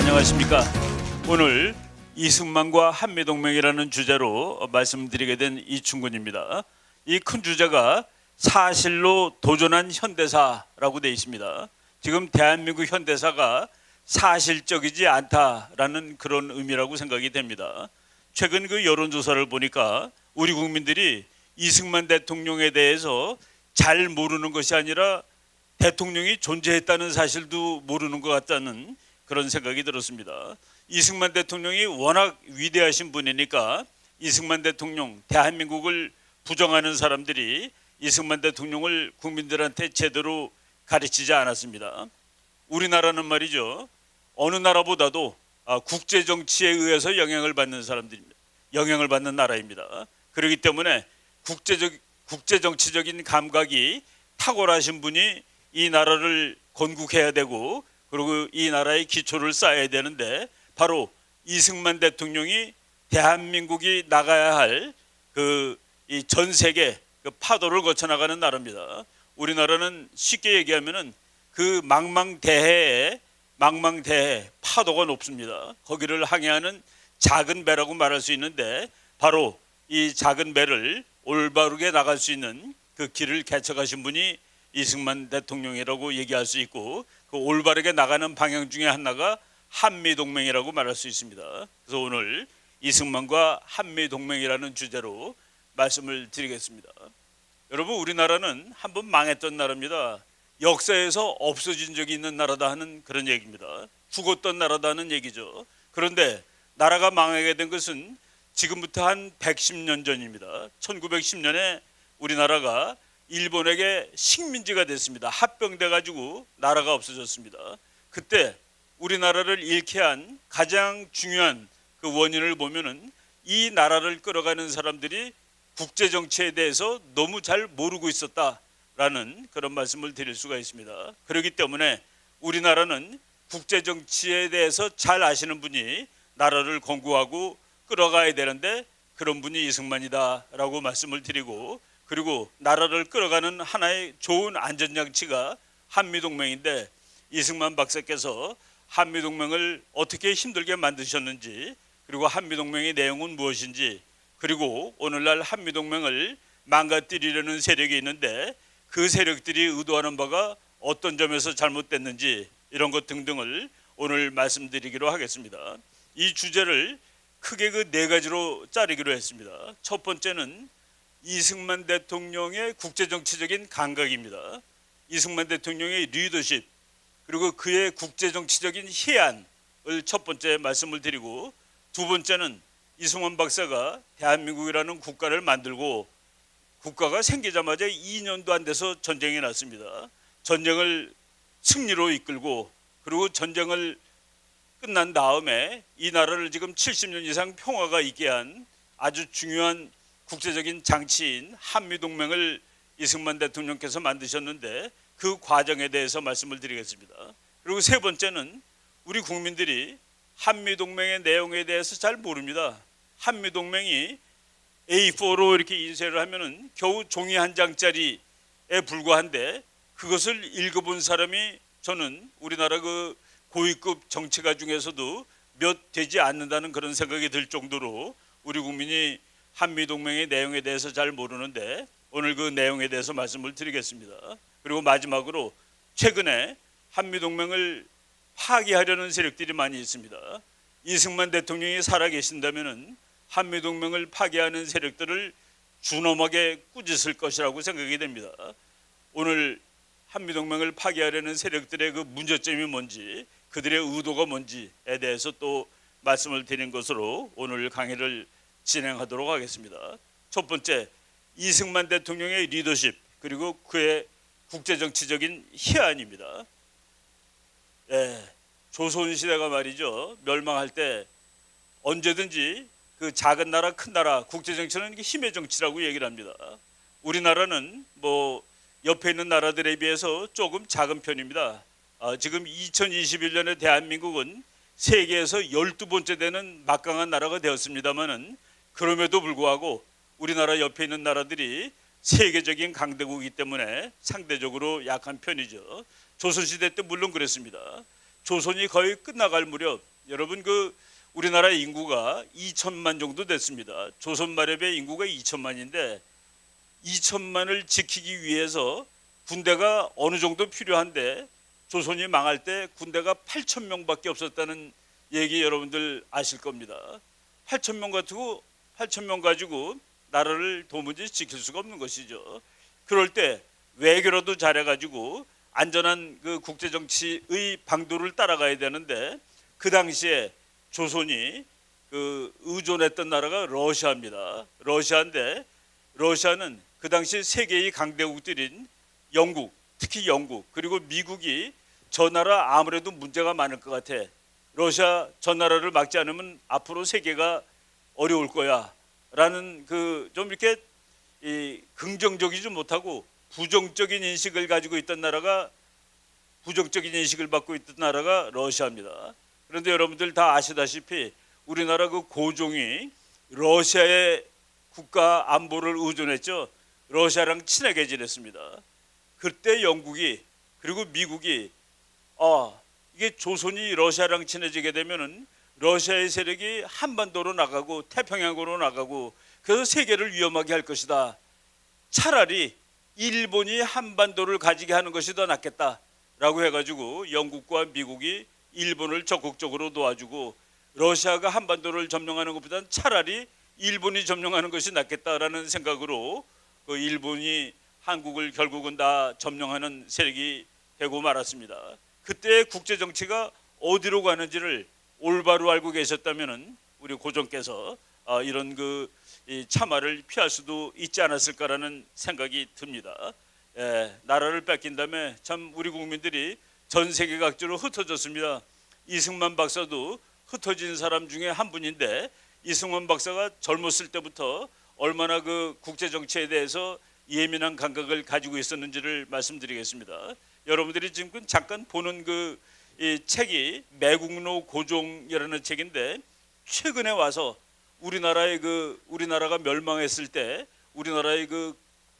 안녕하십니까. 오늘 이승만과 한미동맹이라는 주제로 말씀드리게 된 이충근입니다. 이 큰 주제가 사실로 도전한 현대사라고 되어 있습니다. 지금 대한민국 현대사가 사실적이지 않다라는 그런 의미라고 생각이 됩니다. 최근 그 여론조사를 보니까 우리 국민들이 이승만 대통령에 대해서 잘 모르는 것이 아니라 대통령이 존재했다는 사실도 모르는 것 같다는 그런 생각이 들었습니다. 이승만 대통령이 워낙 위대하신 분이니까 이승만 대통령, 대한민국을 부정하는 사람들이 이승만 대통령을 국민들한테 제대로 가르치지 않았습니다. 우리나라는 말이죠, 어느 나라보다도 국제 정치에 의해서 영향을 받는 사람들입니다. 영향을 받는 나라입니다. 그렇기 때문에 국제 정치적인 감각이 탁월하신 분이 이 나라를 건국해야 되고, 그리고 이 나라의 기초를 쌓아야 되는데, 바로 이승만 대통령이 대한민국이 나가야 할 이 전 세계 그 파도를 거쳐 나가는 나라입니다. 우리나라는 쉽게 얘기하면은 그 망망대해에 파도가 높습니다. 거기를 항해하는 작은 배라고 말할 수 있는데, 바로 이 작은 배를 올바르게 나갈 수 있는 그 길을 개척하신 분이 이승만 대통령이라고 얘기할 수 있고, 그 올바르게 나가는 방향 중에 하나가 한미동맹이라고 말할 수 있습니다. 그래서 오늘 이승만과 한미동맹이라는 주제로 말씀을 드리겠습니다. 여러분, 우리나라는 한번 망했던 나라입니다. 역사에서 없어진 적이 있는 나라다 하는 그런 얘기입니다. 죽었던 나라다 하는 얘기죠. 그런데 나라가 망하게 된 것은 지금부터 한 110년 전입니다. 1910년에 우리나라가 일본에게 식민지가 됐습니다. 합병돼 가지고 나라가 없어졌습니다. 그때 우리나라를 잃게 한 가장 중요한 그 원인을 보면은 이 나라를 끌어가는 사람들이 국제 정치에 대해서 너무 잘 모르고 있었다라는 그런 말씀을 드릴 수가 있습니다. 그렇기 때문에 우리나라는 국제 정치에 대해서 잘 아시는 분이 나라를 건국하고 끌어가야 되는데, 그런 분이 이승만이다라고 말씀을 드리고, 그리고 나라를 끌어가는 하나의 좋은 안전장치가 한미동맹인데, 이승만 박사께서 한미동맹을 어떻게 힘들게 만드셨는지, 그리고 한미동맹의 내용은 무엇인지, 그리고 오늘날 한미동맹을 망가뜨리려는 세력이 있는데 그 세력들이 의도하는 바가 어떤 점에서 잘못됐는지, 이런 것 등등을 오늘 말씀드리기로 하겠습니다. 이 주제를 크게 그 네 가지로 자르기로 했습니다. 첫 번째는 이승만 대통령의 국제정치적인 감각입니다. 이승만 대통령의 리더십, 그리고 그의 국제정치적인 해안을 첫 번째 말씀을 드리고, 두 번째는 이승만 박사가 대한민국이라는 국가를 만들고 국가가 생기자마자 2년도 안 돼서 전쟁이 났습니다. 전쟁을 승리로 이끌고, 그리고 전쟁을 끝난 다음에 이 나라를 지금 70년 이상 평화가 있게 한 아주 중요한 국제적인 장치인 한미동맹을 이승만 대통령께서 만드셨는데, 그 과정에 대해서 말씀을 드리겠습니다. 그리고 세 번째는 우리 국민들이 한미동맹의 내용에 대해서 잘 모릅니다. 한미동맹이 A4로 이렇게 인쇄를 하면은 겨우 종이 한 장짜리에 불과한데, 그것을 읽어본 사람이 저는 우리나라 그 고위급 정치가 중에서도 몇 되지 않는다는 그런 생각이 들 정도로 우리 국민이 한미동맹의 내용에 대해서 잘 모르는데, 오늘 그 내용에 대해서 말씀을 드리겠습니다. 그리고 마지막으로 최근에 한미동맹을 파기하려는 세력들이 많이 있습니다. 이승만 대통령이 살아계신다면은 한미동맹을 파기하는 세력들을 준엄하게 꾸짖을 것이라고 생각이 됩니다. 오늘 한미동맹을 파기하려는 세력들의 그 문제점이 뭔지, 그들의 의도가 뭔지에 대해서 또 말씀을 드린 것으로 오늘 강의를 진행하도록 하겠습니다. 첫 번째, 이승만 대통령의 리더십, 그리고 그의 국제정치적인 해안입니다. 조선시대가 말이죠, 멸망할 때 언제든지 그 작은 나라, 큰 나라, 국제정치는 힘의 정치라고 얘기를 합니다. 우리나라는 뭐 옆에 있는 나라들에 비해서 조금 작은 편입니다. 지금 2021년에 대한민국은 세계에서 12번째 되는 막강한 나라가 되었습니다만은, 그럼에도 불구하고 우리나라 옆에 있는 나라들이 세계적인 강대국이기 때문에 상대적으로 약한 편이죠. 조선시대 때 물론 그랬습니다. 조선이 거의 끝나갈 무렵 여러분 우리나라 인구가 2천만 정도 됐습니다. 조선 말엽의 인구가 2천만인데 2천만을 지키기 위해서 군대가 어느 정도 필요한데 조선이 망할 때 군대가 8천 명밖에 없었다는 얘기 여러분들 아실 겁니다. 8천 명 가지고 나라를 도무지 지킬 수가 없는 것이죠. 그럴 때 외교라도 잘해가지고 안전한 국제 정치의 방도를 따라가야 되는데 그 당시에 조선이 의존했던 나라가 러시아입니다. 러시아인데 러시아는 그 당시 세계의 강대국들인 영국, 특히 영국 그리고 미국이 저 나라 아무래도 문제가 많을 것 같아. 러시아 저 나라를 막지 않으면 앞으로 세계가 어려울 거야라는 좀 이렇게 긍정적이지 못하고 부정적인 인식을 가지고 있던 나라가 부정적인 인식을 받고 있던 나라가 러시아입니다. 그런데 여러분들 다 아시다시피 우리나라 고종이 러시아의 국가 안보를 의존했죠. 러시아랑 친하게 지냈습니다. 그때 영국이 그리고 미국이 이게 조선이 러시아랑 친해지게 되면은 러시아의 세력이 한반도로 나가고 태평양으로 나가고 그래서 세계를 위험하게 할 것이다. 차라리 일본이 한반도를 가지게 하는 것이 더 낫겠다라고 해가지고 영국과 미국이 일본을 적극적으로 도와주고 러시아가 한반도를 점령하는 것보다는 차라리 일본이 점령하는 것이 낫겠다라는 생각으로 일본이 한국을 결국은 다 점령하는 세력이 되고 말았습니다. 그때 국제 정치가 어디로 가는지를 올바로 알고 계셨다면은 우리 고종께서 이런 이 참화를 피할 수도 있지 않았을까라는 생각이 듭니다. 나라를 뺏긴 다음에 참 우리 국민들이 전 세계 각지로 흩어졌습니다. 이승만 박사도 흩어진 사람 중에 한 분인데 이승만 박사가 젊었을 때부터 얼마나 국제 정치에 대해서 예민한 감각을 가지고 있었는지를 말씀드리겠습니다. 여러분들이 지금 잠깐 보는 이 책이 매국노 고종이라는 책인데 최근에 와서 우리나라가 멸망했을 때 우리나라의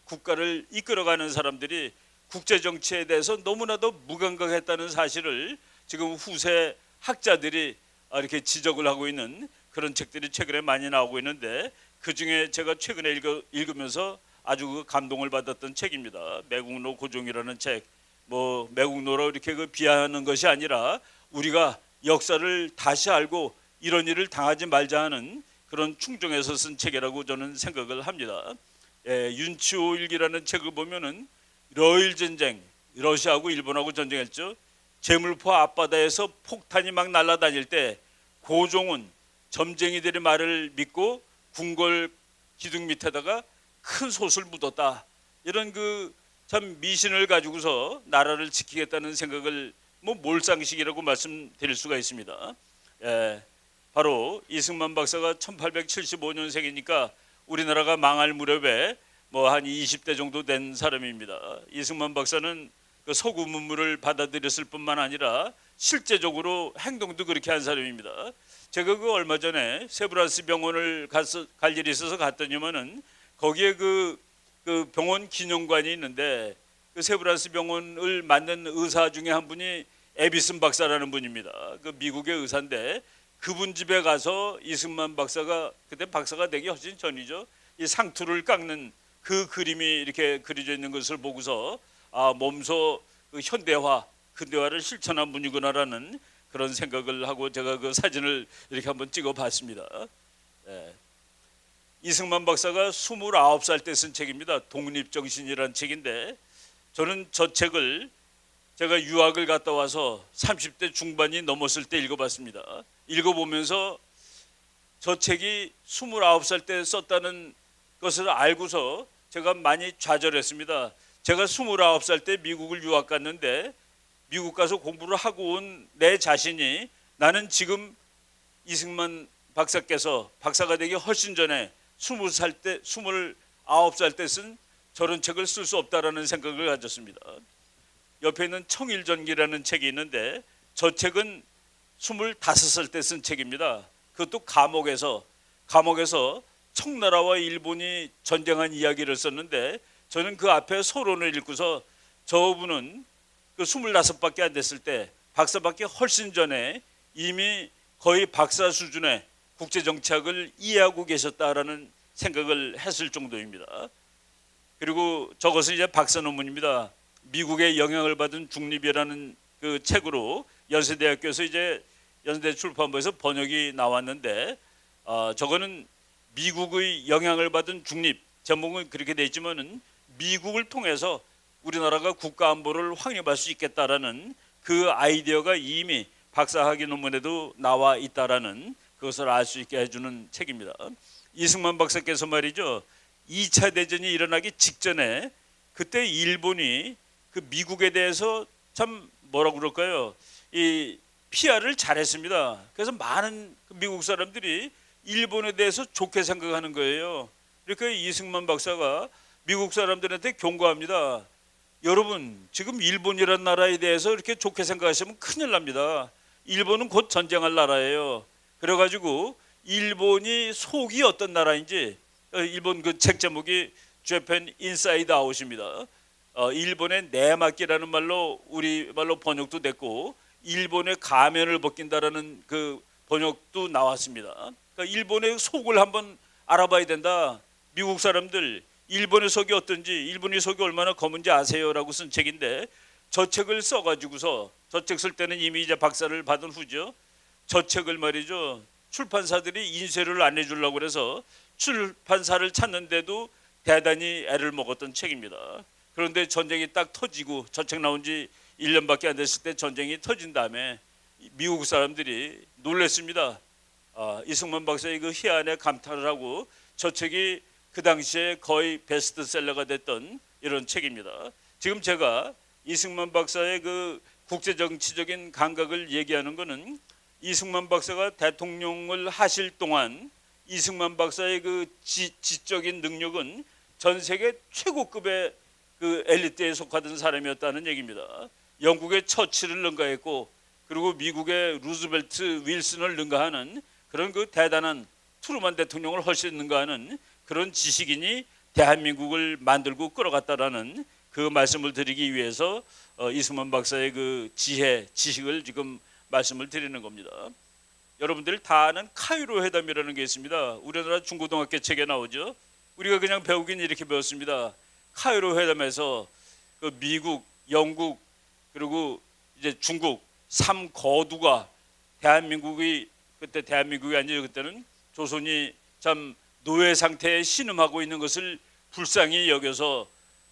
국가를 이끌어가는 사람들이 국제 정치에 대해서 너무나도 무감각했다는 사실을 지금 후세 학자들이 이렇게 지적을 하고 있는 그런 책들이 최근에 많이 나오고 있는데 그 중에 제가 최근에 읽으면서 아주 감동을 받았던 책입니다. 매국노 고종이라는 책. 매국노로 이렇게 비하하는 것이 아니라 우리가 역사를 다시 알고 이런 일을 당하지 말자 하는 그런 충정에서 쓴 책이라고 저는 생각을 합니다. 윤치호 일기라는 책을 보면은 러일 전쟁, 러시아하고 일본하고 전쟁했죠. 제물포 앞바다에서 폭탄이 막 날아다닐 때 고종은 점쟁이들의 말을 믿고 궁궐 기둥 밑에다가 큰 솥을 묻었다. 이런 참 미신을 가지고서 나라를 지키겠다는 생각을 몰상식이라고 말씀드릴 수가 있습니다. 바로 이승만 박사가 1875년생이니까 우리나라가 망할 무렵에 한 20대 정도 된 사람입니다. 이승만 박사는 서구 문물을 받아들였을 뿐만 아니라 실제적으로 행동도 그렇게 한 사람입니다. 제가 얼마 전에 세브란스 병원을 갈 일이 있어서 갔더니만은 거기에 병원 기념관이 있는데 세브란스 병원을 만든 의사 중에 한 분이 에비슨 박사라는 분입니다. 미국의 의사인데 그분 집에 가서 이승만 박사가 그때 박사가 되기 훨씬 전이죠. 이 상투를 깎는 그 그림이 이렇게 그려져 있는 것을 보고서 몸소 근대화를 실천한 분이구나라는 그런 생각을 하고 제가 사진을 이렇게 한번 찍어봤습니다. 이승만 박사가 29살 때 쓴 책입니다. 독립정신이라는 책인데 저는 저 책을 제가 유학을 갔다 와서 30대 중반이 넘었을 때 읽어봤습니다. 읽어보면서 저 책이 29살 때 썼다는 것을 알고서 제가 많이 좌절했습니다. 제가 29살 때 미국을 유학 갔는데 미국 가서 공부를 하고 온 내 자신이 나는 지금 이승만 박사께서 박사가 되기 훨씬 전에 29살 때 쓴 저런 책을 쓸 수 없다라는 생각을 가졌습니다. 옆에 있는 청일전기라는 책이 있는데 저 책은 25살 때 쓴 책입니다. 그것도 감옥에서 청나라와 일본이 전쟁한 이야기를 썼는데 저는 그 앞에 서론을 읽고서 저분은 25밖에 안 됐을 때 박사밖에 훨씬 전에 이미 거의 박사 수준의 국제 정치학을 이해하고 계셨다라는 생각을 했을 정도입니다. 그리고 저것은 이제 박사 논문입니다. 미국의 영향을 받은 중립이라는 그 책으로 연세대학교에서 이제 연세대 출판부에서 번역이 나왔는데 저거는 미국의 영향을 받은 중립, 제목은 그렇게 돼 있지만은 미국을 통해서 우리나라가 국가 안보를 확립할 수 있겠다라는 그 아이디어가 이미 박사학위 논문에도 나와 있다라는 그것을 알 수 있게 해주는 책입니다. 이승만 박사께서 말이죠, 2차 대전이 일어나기 직전에 그때 일본이 그 미국에 대해서 참 뭐라고 그럴까요? 이 PR을 잘했습니다. 그래서 많은 미국 사람들이 일본에 대해서 좋게 생각하는 거예요. 그러니까 이승만 박사가 미국 사람들한테 경고합니다. 여러분, 지금 일본이라는 나라에 대해서 이렇게 좋게 생각하시면 큰일 납니다. 일본은 곧 전쟁할 나라예요. 그래가지고 일본이 속이 어떤 나라인지, 일본 그 책 제목이 Japan Inside Out입니다. 일본의 내막기라는 말로 우리말로 번역도 됐고, 일본의 가면을 벗긴다라는 그 번역도 나왔습니다. 그러니까 일본의 속을 한번 알아봐야 된다. 미국 사람들, 일본의 속이 어떤지, 일본의 속이 얼마나 검은지 아세요라고 쓴 책인데, 저 책을 써가지고서, 저 책 쓸 때는 이미 이제 박사를 받은 후죠. 저 책을 말이죠, 출판사들이 인쇄를 안 해주려고 그래서 출판사를 찾는데도 대단히 애를 먹었던 책입니다. 그런데 전쟁이 딱 터지고, 저 책 나온 지 1년밖에 안 됐을 때 전쟁이 터진 다음에 미국 사람들이 놀랬습니다. 이승만 박사의 그 희안에 감탄을 하고, 저 책이 그 당시에 거의 베스트셀러가 됐던 이런 책입니다. 지금 제가 이승만 박사의 그 국제정치적인 감각을 얘기하는 것은 이승만 박사가 대통령을 하실 동안 이승만 박사의 그 지적인 능력은 전 세계 최고급의 그 엘리트에 속하던 사람이었다는 얘기입니다. 영국의 처칠을 능가했고, 그리고 미국의 루즈벨트 윌슨을 능가하는 그런 그 대단한 트루만 대통령을 훨씬 능가하는 그런 지식인이 대한민국을 만들고 끌어갔다라는 그 말씀을 드리기 위해서 이승만 박사의 그 지식을 지금 말씀을 드리는 겁니다. 여러분들 다 아는 카이로 회담이라는 게 있습니다. 우리나라 중고등학교 책에 나오죠. 우리가 그냥 배우긴 이렇게 배웠습니다. 카이로 회담에서 그 미국, 영국, 그리고 이제 중국 3거두가 대한민국이, 그때 대한민국이 아니죠, 그때는 조선이 참 노예 상태에 신음하고 있는 것을 불쌍히 여겨서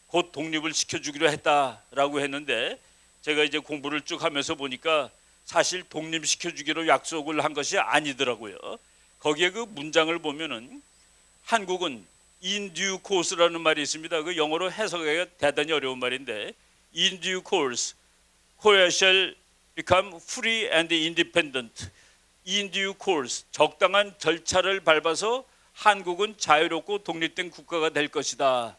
곧 독립을 시켜주기로 했다라고 했는데, 제가 이제 공부를 쭉 하면서 보니까 사실 독립시켜주기로 약속을 한 것이 아니더라고요. 거기에 그 문장을 보면은 한국은 in due course라는 말이 있습니다. 그 영어로 해석하기가 대단히 어려운 말인데, in due course, Korea shall become free and independent. in due course, 적당한 절차를 밟아서 한국은 자유롭고 독립된 국가가 될 것이다.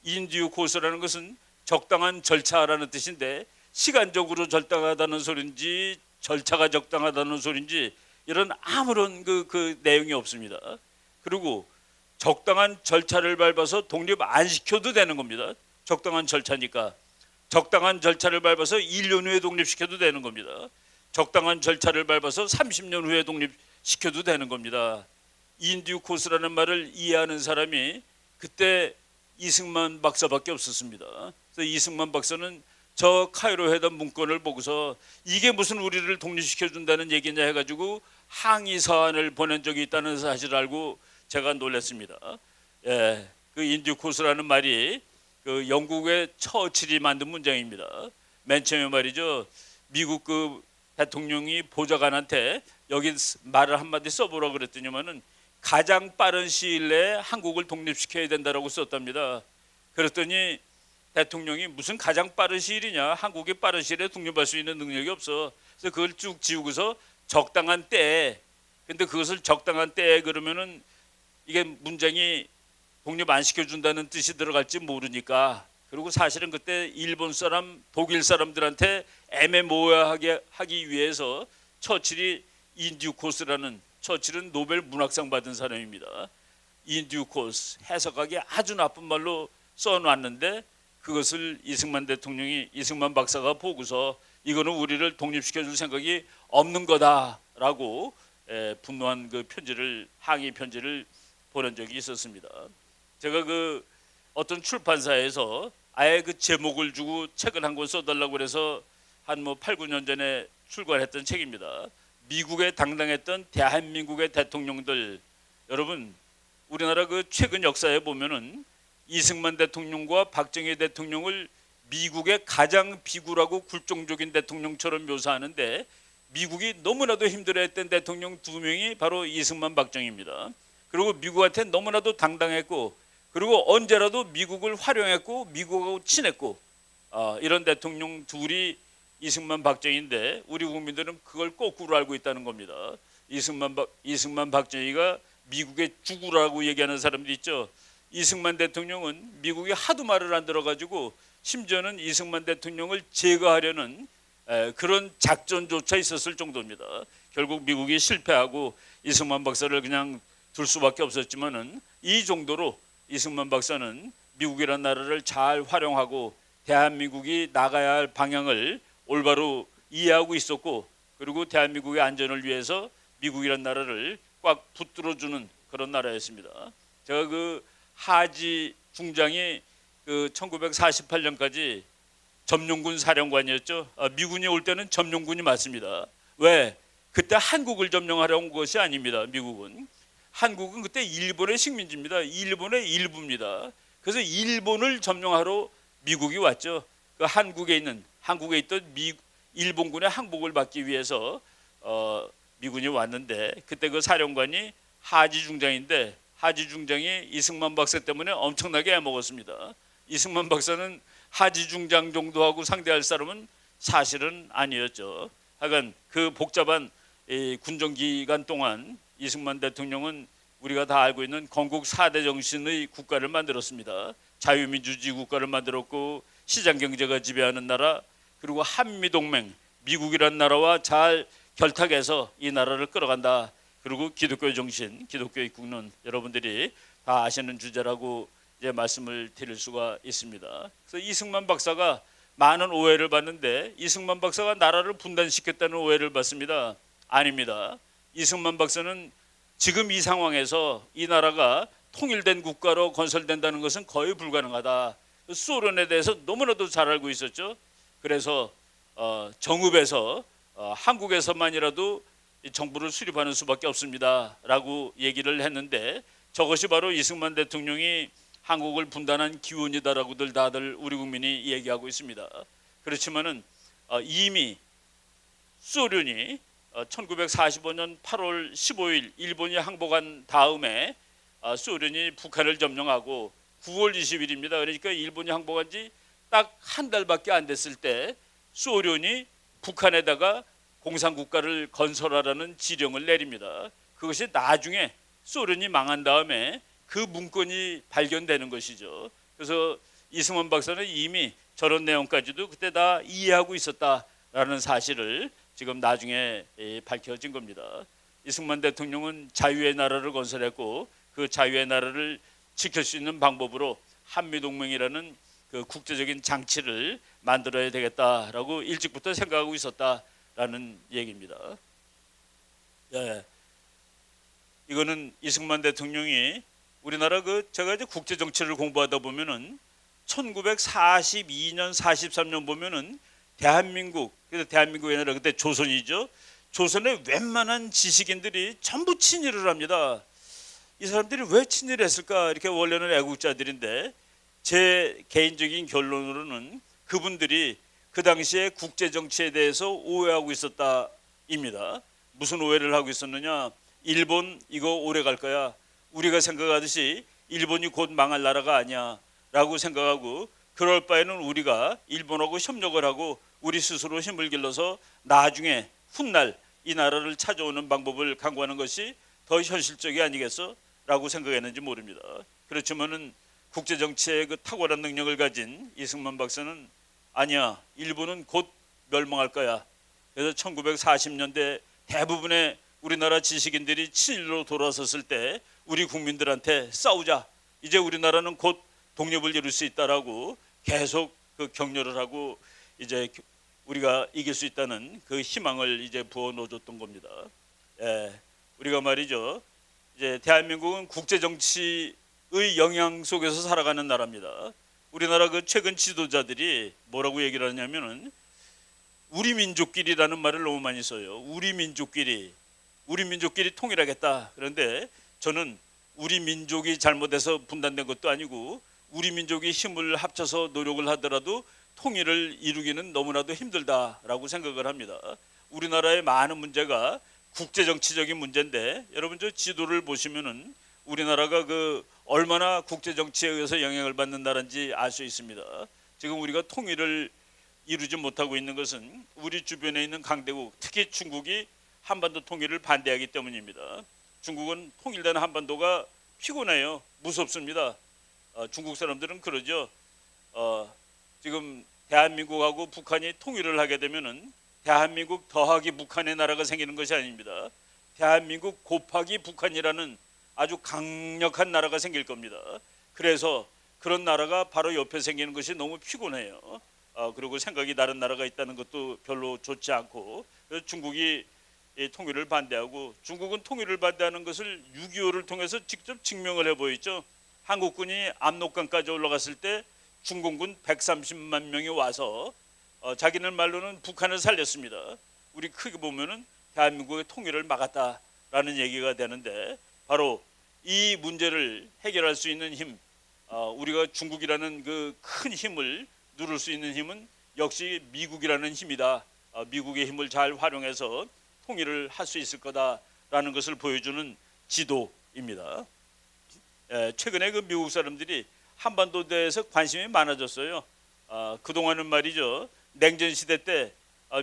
in due course라는 것은 적당한 절차라는 뜻인데, 시간적으로 적당하다는 소린지 절차가 적당하다는 소린지 이런 아무런 그 내용이 없습니다. 그리고 적당한 절차를 밟아서 독립 안 시켜도 되는 겁니다. 적당한 절차니까. 적당한 절차를 밟아서 1년 후에 독립시켜도 되는 겁니다. 적당한 절차를 밟아서 30년 후에 독립시켜도 되는 겁니다. 인듀 코스라는 말을 이해하는 사람이 그때 이승만 박사밖에 없었습니다. 그래서 이승만 박사는 저 카이로 회담 문건을 보고서 이게 무슨 우리를 독립시켜준다는 얘기냐 해가지고 항의 서한을 보낸 적이 있다는 사실을 알고 제가 놀랐습니다. 예, 그 인듀 코스라는 말이 그 영국의 처칠이 만든 문장입니다. 맨 처음에 말이죠, 미국 그 대통령이 보좌관한테 여기 말을 한마디 써보라 그랬더니만은 가장 빠른 시일 내에 한국을 독립시켜야 된다라고 썼답니다. 그랬더니 대통령이 무슨 가장 빠른 시일이냐, 한국이 빠른 시일에 독립할 수 있는 능력이 없어. 그래서 그걸 쭉 지우고서 적당한 때에, 근데 그것을 적당한 때에 그러면은 이게 문장이 독립 안 시켜준다는 뜻이 들어갈지 모르니까, 그리고 사실은 그때 일본 사람, 독일 사람들한테 애매모호하게 하기 위해서 처칠이 인듀 코스라는, 처칠은 노벨 문학상 받은 사람입니다. 인듀 코스, 해석하기 아주 나쁜 말로 써놨는데 그것을 이승만 박사가 보고서 이거는 우리를 독립시켜줄 생각이 없는 거다라고 분노한 그 편지를, 항의 편지를 보낸 적이 있었습니다. 제가 그 어떤 출판사에서 아예 그 제목을 주고 책을 한 권 써달라고 그래서 한 8, 9년 전에 출간했던 책입니다. 미국에 당당했던 대한민국의 대통령들. 여러분, 우리나라 그 최근 역사에 보면은 이승만 대통령과 박정희 대통령을 미국의 가장 비굴하고 굴종적인 대통령처럼 묘사하는데, 미국이 너무나도 힘들어했던 대통령 두 명이 바로 이승만, 박정희입니다. 그리고 미국한테 너무나도 당당했고, 그리고 언제라도 미국을 활용했고 미국하고 친했고, 이런 대통령 둘이 이승만, 박정희인데 우리 국민들은 그걸 거꾸로 알고 있다는 겁니다. 이승만, 박정희가 미국의 주구라고 얘기하는 사람들이 있죠. 이승만 대통령은 미국이 하도 말을 안 들어가지고 심지어는 이승만 대통령을 제거하려는 그런 작전조차 있었을 정도입니다. 결국 미국이 실패하고 이승만 박사를 그냥 둘 수밖에 없었지만은, 이 정도로 이승만 박사는 미국이라는 나라를 잘 활용하고 대한민국이 나가야 할 방향을 올바로 이해하고 있었고, 그리고 대한민국의 안전을 위해서 미국이라는 나라를 꽉 붙들어주는 그런 나라였습니다. 제가 그 하지 중장이 그 1948년까지 점령군 사령관이었죠. 미군이 올 때는 점령군이 맞습니다. 왜? 그때 한국을 점령하러 온 것이 아닙니다. 미국은. 한국은 그때 일본의 식민지입니다. 일본의 일부입니다. 그래서 일본을 점령하러 미국이 왔죠. 그 한국에 있던 일본군의 항복을 받기 위해서 미군이 왔는데, 그때 그 사령관이 하지 중장인데, 하지 중장이 이승만 박사 때문에 엄청나게 애먹었습니다. 이승만 박사는 하지 중장 정도하고 상대할 사람은 사실은 아니었죠. 하여간 그 복잡한 군정 기간 동안 이승만 대통령은 우리가 다 알고 있는 건국 4대 정신의 국가를 만들었습니다. 자유민주주의 국가를 만들었고, 시장경제가 지배하는 나라, 그리고 한미동맹, 미국이란 나라와 잘 결탁해서 이 나라를 끌어간다. 그리고 기독교의 정신, 기독교의 국론, 여러분들이 다 아시는 주제라고 이제 말씀을 드릴 수가 있습니다. 그래서 이승만 박사가 많은 오해를 받는데, 이승만 박사가 나라를 분단시켰다는 오해를 받습니다. 아닙니다. 이승만 박사는 지금 이 상황에서 이 나라가 통일된 국가로 건설된다는 것은 거의 불가능하다. 소련에 대해서 너무나도 잘 알고 있었죠. 그래서 정읍에서 한국에서만이라도 정부를 수립하는 수밖에 없습니다 라고 얘기를 했는데, 저것이 바로 이승만 대통령이 한국을 분단한 기원이다라고들 다들 우리 국민이 얘기하고 있습니다. 그렇지만은 이미 소련이 1945년 8월 15일 일본이 항복한 다음에 소련이 북한을 점령하고 9월 20일입니다. 그러니까 일본이 항복한 지 딱 한 달밖에 안 됐을 때 소련이 북한에다가 공산국가를 건설하라는 지령을 내립니다. 그것이 나중에 소련이 망한 다음에 그 문건이 발견되는 것이죠. 그래서 이승만 박사는 이미 저런 내용까지도 그때 다 이해하고 있었다라는 사실을 지금 나중에 밝혀진 겁니다. 이승만 대통령은 자유의 나라를 건설했고, 그 자유의 나라를 지킬 수 있는 방법으로 한미동맹이라는 그 국제적인 장치를 만들어야 되겠다라고 일찍부터 생각하고 있었다라는 얘기입니다. 예, 이거는 이승만 대통령이 우리나라 제가 이제 국제 정치를 공부하다 보면은 1942년, 43년 보면은 대한민국, 그래서 대한민국이 아니라 그때 조선이죠. 조선의 웬만한 지식인들이 전부 친일을 합니다. 이 사람들이 왜 친일을 했을까? 이렇게 원래는 애국자들인데, 제 개인적인 결론으로는 그분들이 그 당시에 국제 정치에 대해서 오해하고 있었다입니다. 무슨 오해를 하고 있었느냐? 일본 이거 오래 갈 거야. 우리가 생각하듯이 일본이 곧 망할 나라가 아니야 라고 생각하고, 그럴 바에는 우리가 일본하고 협력을 하고 우리 스스로 힘을 길러서 나중에 훗날 이 나라를 찾아오는 방법을 강구하는 것이 더 현실적이 아니겠어? 라고 생각했는지 모릅니다. 그렇지만은 국제정치의 그 탁월한 능력을 가진 이승만 박사는 아니야, 일본은 곧 멸망할 거야. 그래서 1940년대 대부분의 우리나라 지식인들이 친일로 돌아섰을 때 우리 국민들한테 싸우자, 이제 우리나라는 곧 독립을 이룰 수 있다라고 계속 그 격려를 하고, 이제 우리가 이길 수 있다는 그 희망을 이제 부어 넣어줬던 겁니다. 예, 우리가 말이죠. 이제 대한민국은 국제 정치의 영향 속에서 살아가는 나라입니다. 우리나라 그 최근 지도자들이 뭐라고 얘기를 하냐면은 우리 민족끼리라는 말을 너무 많이 써요. 우리 민족끼리 통일하겠다. 그런데 저는 우리 민족이 잘못해서 분단된 것도 아니고 우리 민족이 힘을 합쳐서 노력을 하더라도 통일을 이루기는 너무나도 힘들다라고 생각을 합니다. 우리나라의 많은 문제가 국제 정치적인 문제인데 여러분 저 지도를 보시면은 우리나라가 그 얼마나 국제 정치에 의해서 영향을 받는 나라인지 알 수 있습니다. 지금 우리가 통일을 이루지 못하고 있는 것은 우리 주변에 있는 강대국, 특히 중국이 한반도 통일을 반대하기 때문입니다. 중국은 통일된 한반도가 피곤해요. 무섭습니다. 중국 사람들은 그러죠. 지금 대한민국하고 북한이 통일을 하게 되면은 대한민국 더하기 북한의 나라가 생기는 것이 아닙니다. 대한민국 곱하기 북한이라는 아주 강력한 나라가 생길 겁니다. 그래서 그런 나라가 바로 옆에 생기는 것이 너무 피곤해요. 그리고 생각이 다른 나라가 있다는 것도 별로 좋지 않고 그래서 중국이 통일을 반대하고 중국은 통일을 반대하는 것을 6.25를 통해서 직접 증명을 해보였죠. 한국군이 압록강까지 올라갔을 때 중공군 130만 명이 와서 자기네 말로는 북한을 살렸습니다. 우리 크게 보면은 대한민국의 통일을 막았다라는 얘기가 되는데 바로 이 문제를 해결할 수 있는 힘, 우리가 중국이라는 그 큰 힘을 누를 수 있는 힘은 역시 미국이라는 힘이다. 미국의 힘을 잘 활용해서 통일을 할 수 있을 거다라는 것을 보여주는 지도입니다. 최근에 그 미국 사람들이 한반도에 대해서 관심이 많아졌어요. 그동안은 말이죠. 냉전 시대 때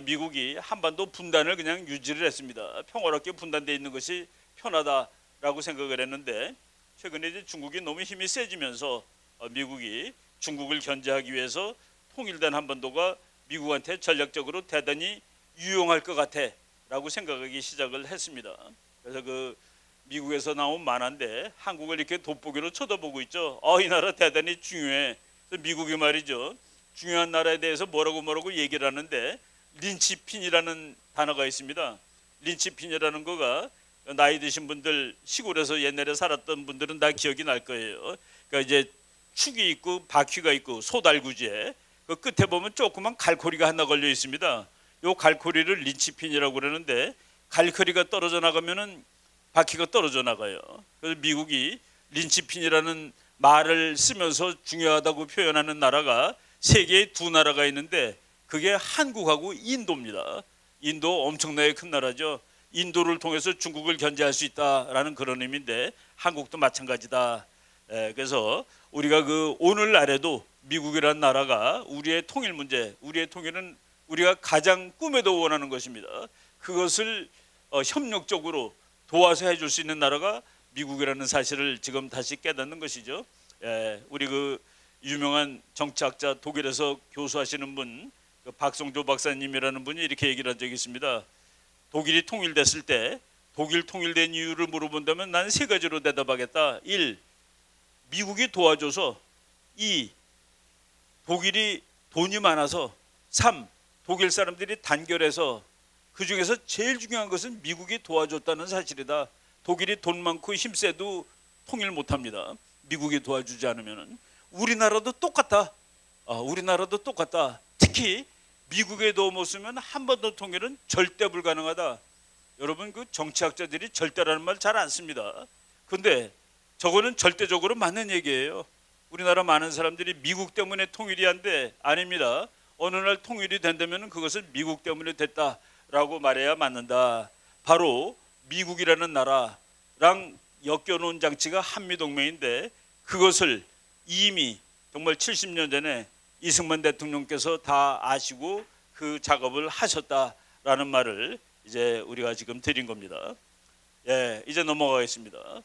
미국이 한반도 분단을 그냥 유지를 했습니다. 평화롭게 분단되어 있는 것이 편하다라고 생각을 했는데 최근에 이제 중국이 너무 힘이 세지면서 미국이 중국을 견제하기 위해서 통일된 한반도가 미국한테 전략적으로 대단히 유용할 것 같아라고 생각하기 시작을 했습니다. 그래서 그 미국에서 나온 만화인데 한국을 이렇게 돋보기로 쳐다보고 있죠. 이 나라 대단히 중요해. 그래서 미국이 말이죠. 중요한 나라에 대해서 뭐라고 얘기를 하는데 린치핀이라는 단어가 있습니다. 린치핀이라는 거가 나이 드신 분들 시골에서 옛날에 살았던 분들은 다 기억이 날 거예요. 그러니까 이제 축이 있고 바퀴가 있고 소달구지에 그 끝에 보면 조그만 갈고리가 하나 걸려 있습니다. 요 갈고리를 린치핀이라고 그러는데 갈고리가 떨어져 나가면은 바퀴가 떨어져 나가요. 그래서 미국이 린치핀이라는 말을 쓰면서 중요하다고 표현하는 나라가 세계에 두 나라가 있는데 그게 한국하고 인도입니다. 인도 엄청나게 큰 나라죠. 인도를 통해서 중국을 견제할 수 있다라는 그런 의미인데 한국도 마찬가지다. 그래서 우리가 그 오늘날에도 미국이라는 나라가 우리의 통일 문제, 우리의 통일은 우리가 가장 꿈에도 원하는 것입니다. 그것을 협력적으로 도와서 해줄 수 있는 나라가 미국이라는 사실을 지금 다시 깨닫는 것이죠. 우리 그 유명한 정치학자 독일에서 교수하시는 분 박성조 박사님이라는 분이 이렇게 얘기를 한 적이 있습니다. 독일이 통일됐을 때 독일 통일된 이유를 물어본다면 나는 세 가지로 대답하겠다. 1. 미국이 도와줘서 2. 독일이 돈이 많아서 3. 독일 사람들이 단결해서 그 중에서 제일 중요한 것은 미국이 도와줬다는 사실이다. 독일이 돈 많고 힘세도 통일 못합니다. 미국이 도와주지 않으면. 우리나라도 똑같다. 우리나라도 똑같다. 특히 미국의 도움 없으면 한반도 통일은 절대 불가능하다. 여러분 그 정치학자들이 절대라는 말 잘 안 씁니다. 근데 저거는 절대적으로 맞는 얘기예요. 우리나라 많은 사람들이 미국 때문에 통일이 안 돼. 아닙니다. 어느 날 통일이 된다면 그것은 미국 때문에 됐다라고 말해야 맞는다. 바로 미국이라는 나라랑 엮여놓은 장치가 한미동맹인데 그것을 이미 정말 70년 전에 이승만 대통령께서 다 아시고 그 작업을 하셨다라는 말을 이제 우리가 지금 드린 겁니다. 이제 넘어가겠습니다.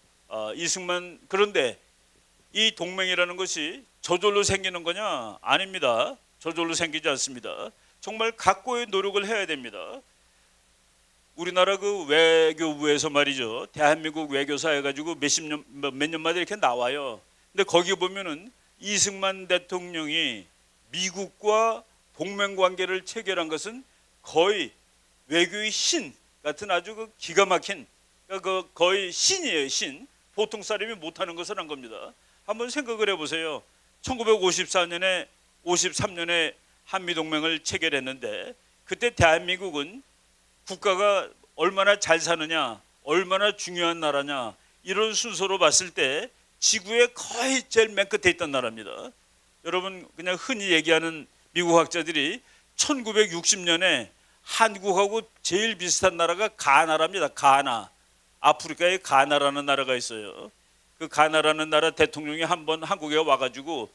이승만 그런데 이 동맹이라는 것이 저절로 생기는 거냐? 아닙니다. 저절로 생기지 않습니다. 정말 각고의 노력을 해야 됩니다. 우리나라 그 외교부에서 말이죠. 대한민국 외교사 해가지고 몇 년마다 이렇게 나와요. 근데 거기 보면은 이승만 대통령이 미국과 동맹 관계를 체결한 것은 거의 외교의 신 같은 아주 그 기가 막힌 그 거의 신이에요, 신. 보통 사람이 못하는 것을 한 겁니다. 한번 생각을 해보세요. 1954년에 53년에 한미동맹을 체결했는데 그때 대한민국은 국가가 얼마나 잘 사느냐, 얼마나 중요한 나라냐 이런 순서로 봤을 때 지구에 거의 제일 맨 끝에 있던 나라입니다. 여러분 그냥 흔히 얘기하는 미국 학자들이 1960년에 한국하고 제일 비슷한 나라가 가나랍니다. 가나. 아프리카에 가나라는 나라가 있어요. 그 가나라는 나라 대통령이 한번 한국에 와가지고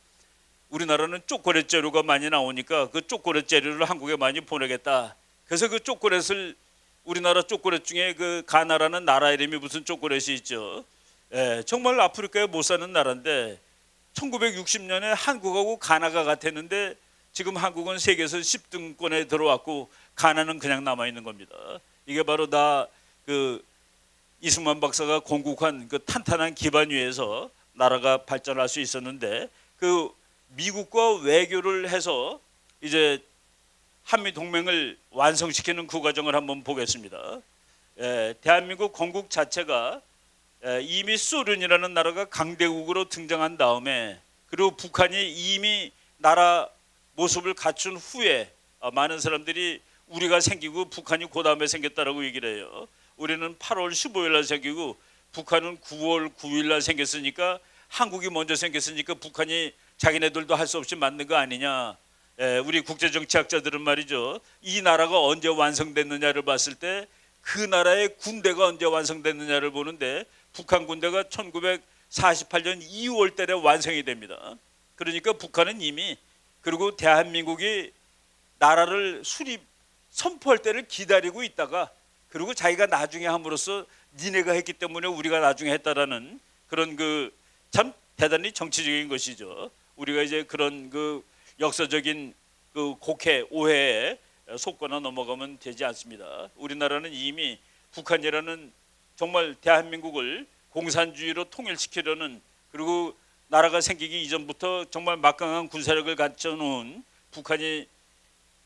우리나라는 초콜릿 재료가 많이 나오니까 그 초콜릿 재료를 한국에 많이 보내겠다. 그래서 그 초콜릿을 우리나라 초콜릿 중에 그 가나라는 나라 이름이 무슨 초콜릿이 있죠. 정말 아프리카에 못 사는 나라인데 1960년에 한국하고 가나가 같았는데 지금 한국은 세계에서 10등권에 들어왔고 가나는 그냥 남아 있는 겁니다. 이게 바로 다 그 이승만 박사가 건국한 그 탄탄한 기반 위에서 나라가 발전할 수 있었는데 그 미국과 외교를 해서 이제 한미 동맹을 완성시키는 그 과정을 한번 보겠습니다. 대한민국 건국 자체가 이미 소련이라는 나라가 강대국으로 등장한 다음에 그리고 북한이 이미 나라 모습을 갖춘 후에 많은 사람들이 우리가 생기고 북한이 그 다음에 생겼다라고 얘기를 해요. 우리는 8월 15일 날 생기고 북한은 9월 9일 날 생겼으니까 한국이 먼저 생겼으니까 북한이 자기네들도 할 수 없이 만든 거 아니냐. 우리 국제정치학자들은 말이죠. 이 나라가 언제 완성됐느냐를 봤을 때 그 나라의 군대가 언제 완성됐느냐를 보는데 북한 군대가 1948년 2월 달에 완성이 됩니다. 그러니까 북한은 이미 그리고 대한민국이 나라를 선포할 때를 기다리고 있다가 그리고 자기가 나중에 함으로써 니네가 했기 때문에 우리가 나중에 했다라는 그런 그 참 대단히 정치적인 것이죠. 우리가 이제 그런 그 역사적인 그 곡해 오해에 속거나 넘어가면 되지 않습니다. 우리나라는 이미 북한이라는 정말 대한민국을 공산주의로 통일시키려는 그리고 나라가 생기기 이전부터 정말 막강한 군사력을 갖춰놓은 북한이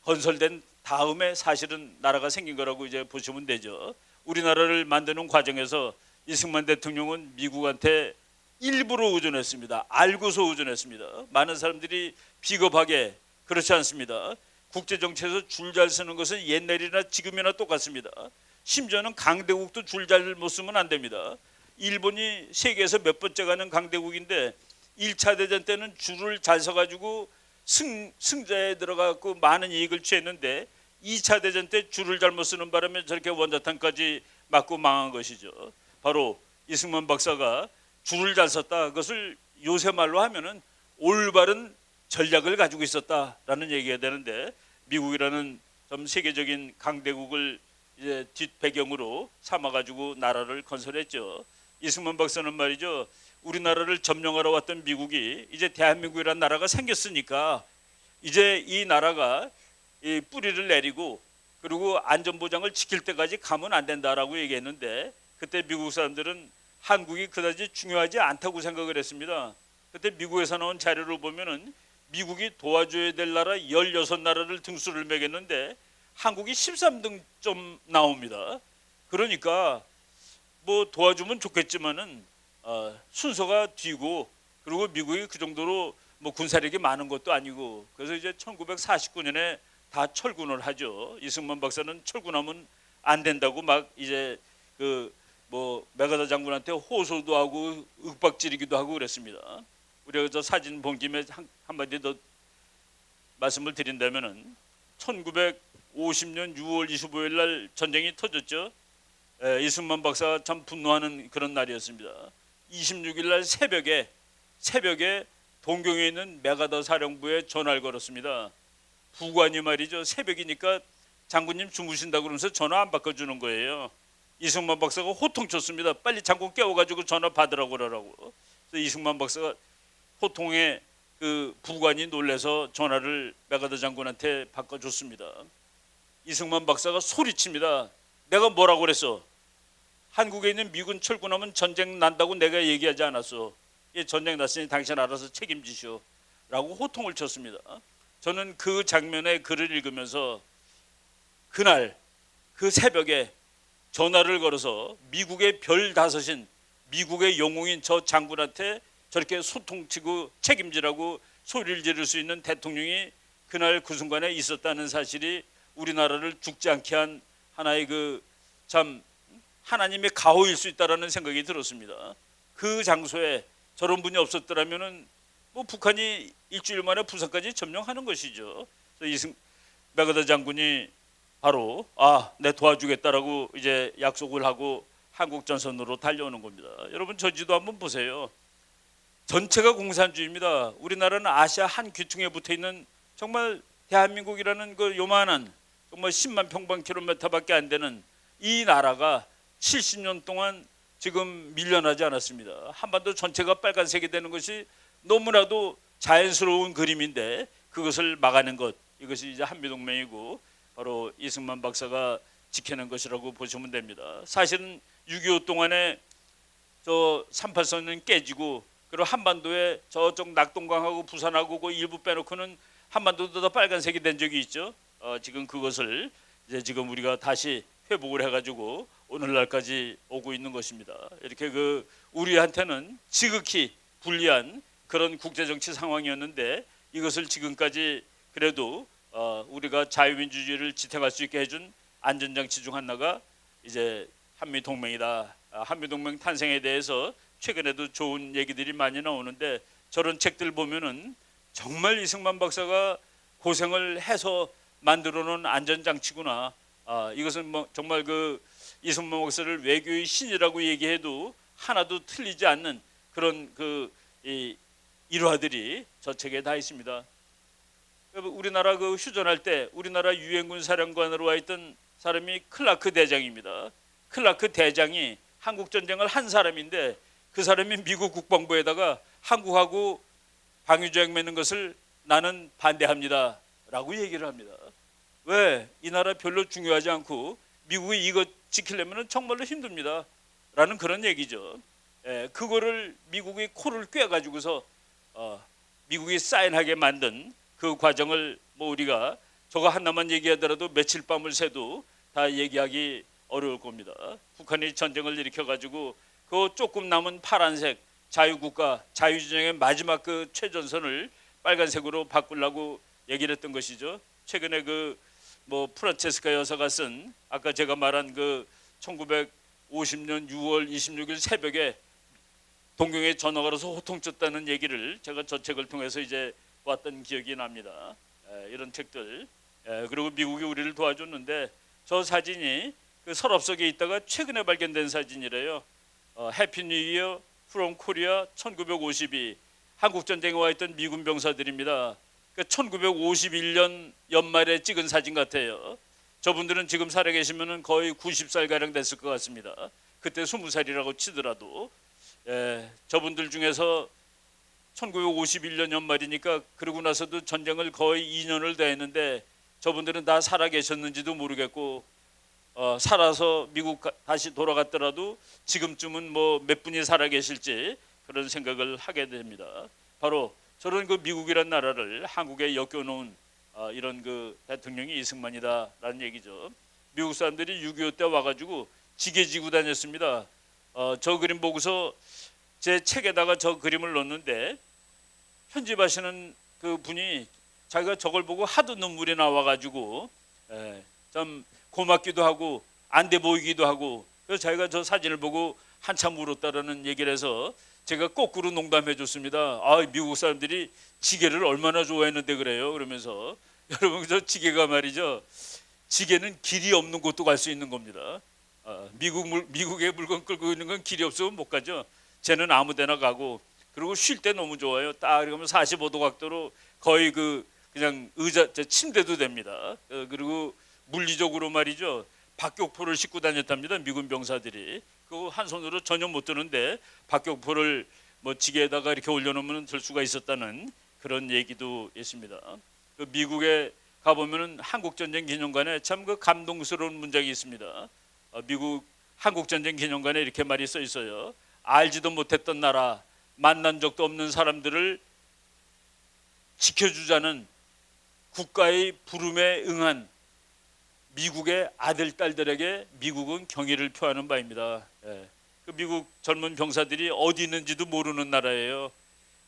건설된 다음에 사실은 나라가 생긴 거라고 이제 보시면 되죠. 우리나라를 만드는 과정에서 이승만 대통령은 미국한테 일부러 의존했습니다. 알고서 의존했습니다. 많은 사람들이 비겁하게 그렇지 않습니다. 국제정치에서 줄 잘 쓰는 것은 옛날이나 지금이나 똑같습니다. 심지어는 강대국도 줄 잘 못 쓰면 안 됩니다. 일본이 세계에서 몇 번째 가는 강대국인데 1차 대전 때는 줄을 잘 서가지고 승자에 들어가고 많은 이익을 취했는데 2차 대전 때 줄을 잘못 쓰는 바람에 저렇게 원자탄까지 맞고 망한 것이죠. 바로 이승만 박사가 줄을 잘 썼다. 그것을 요새 말로 하면은 올바른 전략을 가지고 있었다라는 얘기가 되는데 미국이라는 좀 세계적인 강대국을 이제 뒷배경으로 삼아가지고 나라를 건설했죠. 이승만 박사는 말이죠. 우리나라를 점령하러 왔던 미국이 이제 대한민국이라는 나라가 생겼으니까 이제 이 나라가 이 뿌리를 내리고 그리고 안전보장을 지킬 때까지 가면 안 된다라고 얘기했는데 그때 미국 사람들은 한국이 그다지 중요하지 않다고 생각을 했습니다. 그때 미국에서 나온 자료를 보면은 미국이 도와줘야 될 나라 16나라를 등수를 매겼는데 한국이 13등점 나옵니다. 그러니까 뭐 도와주면 좋겠지만은 순서가 뒤고 그리고 미국이 그 정도로 뭐 군사력이 많은 것도 아니고 그래서 이제 1949년에 다 철군을 하죠. 이승만 박사는 철군하면 안 된다고 막 이제 그 뭐 메가더 장군한테 호소도 하고 윽박지르기도 하고 그랬습니다. 우리가 저 사진 본 김에 한마디 더 말씀을 드린다면은 1950년 6월 25일 날 전쟁이 터졌죠. 이승만 박사가 참 분노하는 그런 날이었습니다. 26일 날 새벽에 동경에 있는 메가더 사령부에 전화를 걸었습니다. 부관이 말이죠. 새벽이니까 장군님 주무신다고 그러면서 전화 안 바꿔주는 거예요. 이승만 박사가 호통쳤습니다. 빨리 장군 깨워가지고 전화 받으라고 그러라고. 그래서 이승만 박사가 호통에 그 부관이 놀래서 전화를 메가더 장군한테 바꿔줬습니다. 이승만 박사가 소리칩니다. 내가 뭐라고 그랬어? 한국에 있는 미군 철군하면 전쟁 난다고 내가 얘기하지 않았어. 예, 전쟁 났으니 당신 알아서 책임지시오 라고 호통을 쳤습니다. 저는 그 장면의 글을 읽으면서 그날 그 새벽에 전화를 걸어서 미국의 별 다섯인 미국의 영웅인 저 장군한테 저렇게 소통치고 책임지라고 소리를 지를 수 있는 대통령이 그날 그 순간에 있었다는 사실이 우리나라를 죽지 않게 한 하나의 그 참 하나님의 가호일 수 있다라는 생각이 들었습니다. 그 장소에 저런 분이 없었더라면은 뭐 북한이 일주일 만에 부산까지 점령하는 것이죠. 이승 백여다 장군이 바로 내 도와주겠다라고 이제 약속을 하고 한국 전선으로 달려오는 겁니다. 여러분 저 지도 한번 보세요. 전체가 공산주의입니다. 우리나라는 아시아 한 귀퉁이에 붙어 있는 정말 대한민국이라는 그 요만한 정말 10만 평방킬로미터밖에 안 되는 이 나라가 70년 동안 지금 밀려나지 않았습니다. 한반도 전체가 빨간색이 되는 것이 너무나도 자연스러운 그림인데 그것을 막아낸 것, 이것이 이제 한미동맹이고 바로 이승만 박사가 지켜낸 것이라고 보시면 됩니다. 사실은 6.25 동안에 저 38선은 깨지고 그리고 한반도에 저쪽 낙동강하고 부산하고 그 일부 빼놓고는 한반도도 다 빨간색이 된 적이 있죠. 지금 그것을 이제 지금 우리가 다시 회복을 해가지고 오늘날까지 오고 있는 것입니다. 이렇게 그 우리한테는 지극히 불리한 그런 국제정치 상황이었는데 이것을 지금까지 그래도 우리가 자유민주주의를 지탱할 수 있게 해준 안전장치 중 하나가 이제 한미동맹이다. 한미동맹 탄생에 대해서 최근에도 좋은 얘기들이 많이 나오는데 저런 책들 보면은 정말 이승만 박사가 고생을 해서 만들어 놓은 안전장치구나. 이것은 뭐 정말 그 이승만 박사를 외교의 신이라고 얘기해도 하나도 틀리지 않는 그런 그 일화들이 저 책에 다 있습니다. 우리나라 그 휴전할 때 우리나라 유엔군 사령관으로 와 있던 사람이 클라크 대장입니다. 클라크 대장이 한국 전쟁을 한 사람인데 그 사람이 미국 국방부에다가 한국하고 방위조약 맺는 것을 나는 반대합니다 라고 얘기를 합니다. 왜? 이 나라 별로 중요하지 않고 미국이 이거 지키려면 정말로 힘듭니다 라는 그런 얘기죠. 그거를 미국이 코를 꿰가지고서 미국이 사인하게 만든 그 과정을 뭐 우리가 저거 하나만 얘기하더라도 며칠 밤을 새도 다 얘기하기 어려울 겁니다. 북한이 전쟁을 일으켜가지고 그 조금 남은 파란색 자유국가 자유진영의 마지막 그 최전선을 빨간색으로 바꾸려고 얘기를 했던 것이죠. 최근에 그 뭐 프란체스카 여사가 쓴 아까 제가 말한 그 1950년 6월 26일 새벽에 동경에 전화가 와서 호통쳤다는 얘기를 제가 저 책을 통해서 이제 봤던 기억이 납니다. 이런 책들 그리고 미국이 우리를 도와줬는데 저 사진이 그 서랍 속에 있다가 최근에 발견된 사진이래요. 해피 뉴 이어 프롬 코리아 1952 한국 전쟁에 와 있던 미군 병사들입니다. 1951년 연말에 찍은 사진 같아요. 저분들은 지금 살아계시면 거의 90살 가량 됐을 것 같습니다. 그때 20살이라고 치더라도 저분들 중에서 1951년 연말이니까 그러고 나서도 전쟁을 거의 2년을 다 했는데 저분들은 다 살아계셨는지도 모르겠고 살아서 미국 다시 돌아갔더라도 지금쯤은 뭐 몇 분이 살아계실지 그런 생각을 하게 됩니다. 바로 저런 그 미국이란 나라를 한국에 엮여놓은 이런 그 대통령이 이승만이다라는 얘기죠. 미국 사람들이 6.25 때 와가지고 지게 지고 다녔습니다. 저 그림 보고서 제 책에다가 저 그림을 넣었는데 편집하시는 그 분이 자기가 저걸 보고 하도 눈물이 나와가지고 좀 고맙기도 하고 안 돼 보이기도 하고 그래서 자기가 저 사진을 보고 한참 울었다라는 얘기를 해서 제가 거꾸로 농담해 줬습니다. 미국 사람들이 지게를 얼마나 좋아했는데 그래요. 그러면서 여러분 저 지게가 말이죠. 지게는 길이 없는 곳도 갈 수 있는 겁니다. 미국의 물건 끌고 있는 건 길이 없으면 못 가죠. 쟤는 아무데나 가고 그리고 쉴 때 너무 좋아요. 딱 그러면 45도 각도로 거의 그냥 의자 침대도 됩니다. 그리고 물리적으로 말이죠. 박격포를 싣고 다녔답니다. 미군 병사들이. 그거 한 손으로 전혀 못 드는데 박격포를 뭐 지게에다가 이렇게 올려놓으면 들 수가 있었다는 그런 얘기도 있습니다. 그 미국에 가보면은 한국전쟁 기념관에 참 그 감동스러운 문장이 있습니다. 미국 한국전쟁 기념관에 이렇게 말이 써 있어요. 알지도 못했던 나라, 만난 적도 없는 사람들을 지켜주자는 국가의 부름에 응한 미국의 아들 딸들에게 미국은 경의를 표하는 바입니다. 예. 그 미국 젊은 병사들이 어디 있는지도 모르는 나라예요.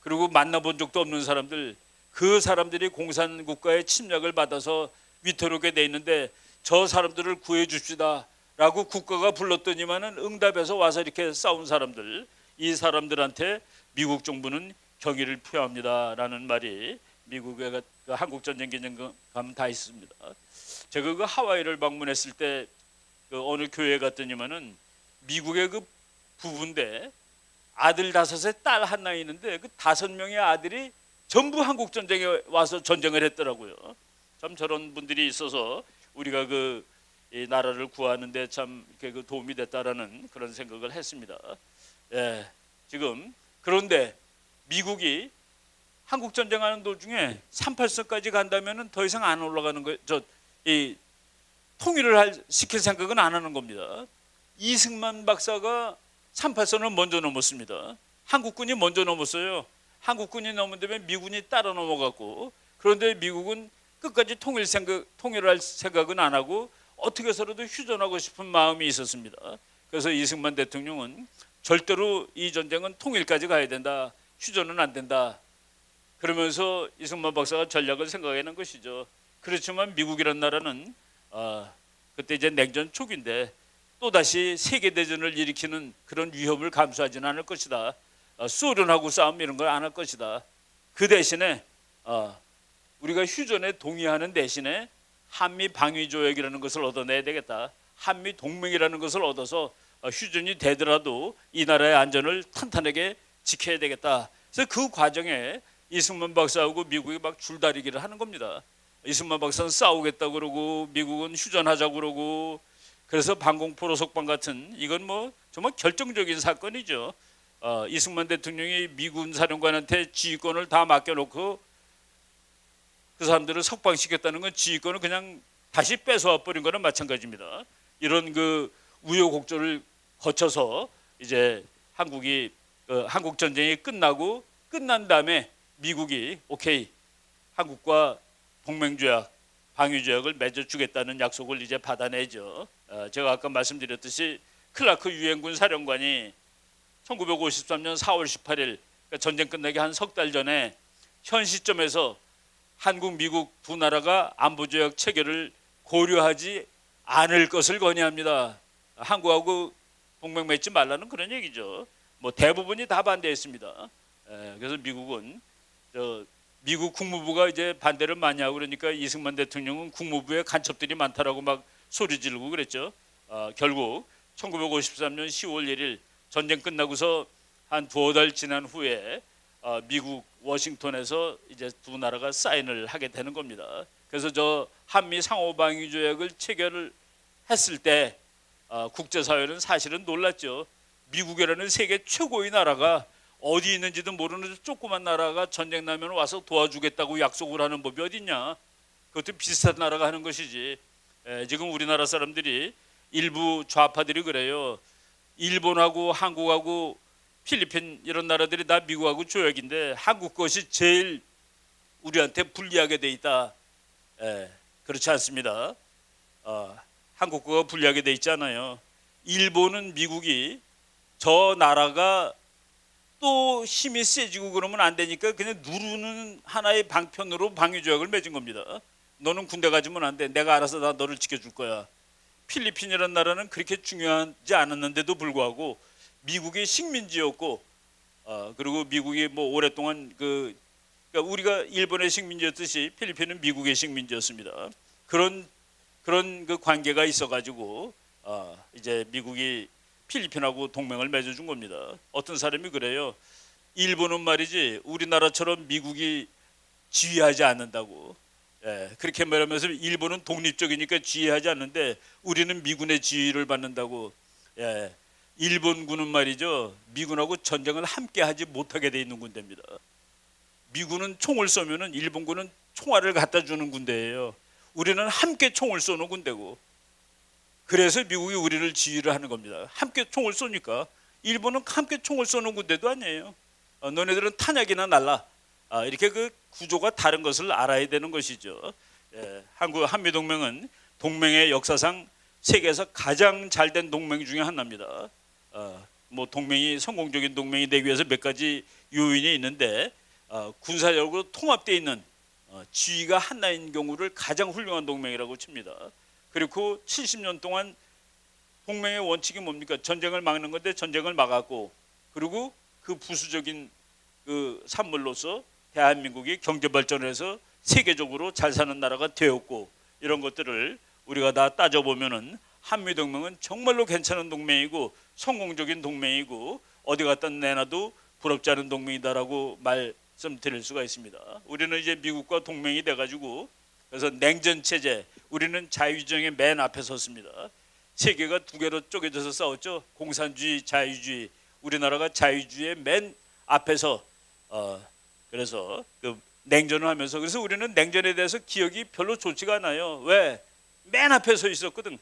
그리고 만나본 적도 없는 사람들, 그 사람들이 공산국가의 침략을 받아서 위태롭게 돼 있는데 저 사람들을 구해 줍시다 라고 국가가 불렀더니만은 응답해서 와서 이렇게 싸운 사람들, 이 사람들한테 미국 정부는 경의를 표합니다 라는 말이 미국의 그 한국전쟁 기념관 다 있습니다. 제가 그 하와이를 방문했을 때 그 어느 교회에 갔더니만은 미국의 그 부부인데 아들 5에 딸 하나 있는데 그 5명의 아들이 전부 한국 전쟁에 와서 전쟁을 했더라고요. 참 저런 분들이 있어서 우리가 이 나라를 구하는데 참 이렇게 그 도움이 됐다라는 그런 생각을 했습니다. 예, 지금 그런데 미국이 한국 전쟁하는 도중에 38선까지 간다면은 더 이상 안 올라가는 거예요. 이 통일을 시킬 생각은 안 하는 겁니다. 이승만 박사가 38선을 먼저 넘었습니다. 한국군이 먼저 넘었어요. 한국군이 넘은 다음에 미군이 따라 넘어갔고, 그런데 미국은 끝까지 통일할 생각은 안 하고 어떻게 해서라도 휴전하고 싶은 마음이 있었습니다. 그래서 이승만 대통령은 절대로 이 전쟁은 통일까지 가야 된다, 휴전은 안 된다, 그러면서 이승만 박사가 전략을 생각하는 것이죠. 그렇지만 미국이란 나라는 그때 이제 냉전 초기인데 또다시 세계대전을 일으키는 그런 위협을 감수하지는 않을 것이다. 소련하고 싸움 이런 걸 안 할 것이다. 그 대신에 우리가 휴전에 동의하는 대신에 한미 방위조약이라는 것을 얻어내야 되겠다. 한미 동맹이라는 것을 얻어서 휴전이 되더라도 이 나라의 안전을 탄탄하게 지켜야 되겠다. 그래서 그 과정에 이승만 박사하고 미국이 막 줄다리기를 하는 겁니다. 이승만 박사는 싸우겠다고 그러고 미국은 휴전하자고 그러고, 그래서 방공포로 석방 같은, 이건 뭐 정말 결정적인 사건이죠. 이승만 대통령이 미군 사령관한테 지휘권을 다 맡겨놓고 그 사람들을 석방시켰다는 건 지휘권을 그냥 다시 뺏어와 버린 거랑 마찬가지입니다. 이런 그 우여곡절을 거쳐서 이제 한국 전쟁이 끝난 다음에 미국이 오케이, 한국과 동맹조약, 방위조약을 맺어주겠다는 약속을 이제 받아내죠. 제가 아까 말씀드렸듯이 클라크 유엔군 사령관이 1953년 4월 18일, 그러니까 전쟁 끝나기 한 석 달 전에 현 시점에서 한국, 미국 두 나라가 안보조약 체결을 고려하지 않을 것을 건의합니다. 한국하고 동맹 맺지 말라는 그런 얘기죠. 뭐 대부분이 다 반대했습니다. 그래서 미국은 미국 국무부가 이제 반대를 많이 하고 그러니까 이승만 대통령은 국무부에 간첩들이 많다라고 막 소리 지르고 그랬죠. 결국 1953년 10월 1일 전쟁 끝나고서 한 2달 지난 후에 미국 워싱턴에서 이제 두 나라가 사인을 하게 되는 겁니다. 그래서 저 한미 상호방위조약을 체결을 했을 때 국제사회는 사실은 놀랐죠. 미국이라는 세계 최고의 나라가 어디 있는지도 모르는 조그만 나라가 전쟁 나면 와서 도와주겠다고 약속을 하는 법이 어딨냐. 그것도 비슷한 나라가 하는 것이지. 지금 우리나라 사람들이 일부 좌파들이 그래요. 일본하고 한국하고 필리핀 이런 나라들이 다 미국하고 조약인데 한국 것이 제일 우리한테 불리하게 돼 있다. 그렇지 않습니다. 한국 거가 불리하게 돼 있지 않아요. 일본은 미국이 저 나라가 또 힘이 세지고 그러면 안 되니까 그냥 누르는 하나의 방편으로 방위조약을 맺은 겁니다. 너는 군대 가지면 안 돼. 내가 알아서 다 너를 지켜줄 거야. 필리핀이라는 나라는 그렇게 중요하지 않았는데도 불구하고 미국의 식민지였고, 그리고 미국이 뭐 오랫동안 그러니까 우리가 일본의 식민지였듯이 필리핀은 미국의 식민지였습니다. 그런 그 관계가 있어가지고 이제 미국이 필리핀하고 동맹을 맺어준 겁니다. 어떤 사람이 그래요. 일본은 말이지 우리나라처럼 미국이 지휘하지 않는다고. 그렇게 말하면서 일본은 독립적이니까 지휘하지 않는데 우리는 미군의 지휘를 받는다고. 일본군은 말이죠, 미군하고 전쟁을 함께 하지 못하게 돼 있는 군대입니다. 미군은 총을 쏘면은 일본군은 총알을 갖다 주는 군대예요. 우리는 함께 총을 쏘는 군대고, 그래서 미국이 우리를 지휘를 하는 겁니다. 함께 총을 쏘니까. 일본은 함께 총을 쏘는 군대도 아니에요. 너네들은 탄약이나 날라. 이렇게 그 구조가 다른 것을 알아야 되는 것이죠. 한미동맹은 동맹의 역사상 세계에서 가장 잘된 동맹 중에 하나입니다. 뭐 동맹이 성공적인 동맹이 되기 위해서 몇 가지 요인이 있는데 군사적으로 통합되어 있는 지위가 하나인 경우를 가장 훌륭한 동맹이라고 칩니다. 그리고 70년 동안 동맹의 원칙이 뭡니까? 전쟁을 막는 건데 전쟁을 막았고, 그리고 그 부수적인 그 산물로서 대한민국이 경제 발전을 해서 세계적으로 잘 사는 나라가 되었고, 이런 것들을 우리가 다 따져보면은 한미동맹은 정말로 괜찮은 동맹이고 성공적인 동맹이고 어디 갖다 내놔도 부럽지 않은 동맹이다라고 말씀드릴 수가 있습니다. 우리는 이제 미국과 동맹이 돼가지고, 그래서 냉전 체제, 우리는 자유주의의 맨 앞에 섰습니다. 세계가 두 개로 쪼개져서 싸웠죠. 공산주의, 자유주의. 우리나라가 자유주의의 맨 앞에서 그래서 그 냉전을 하면서, 그래서 우리는 냉전에 대해서 기억이 별로 좋지가 않아요. 왜? 맨 앞에 서 있었거든.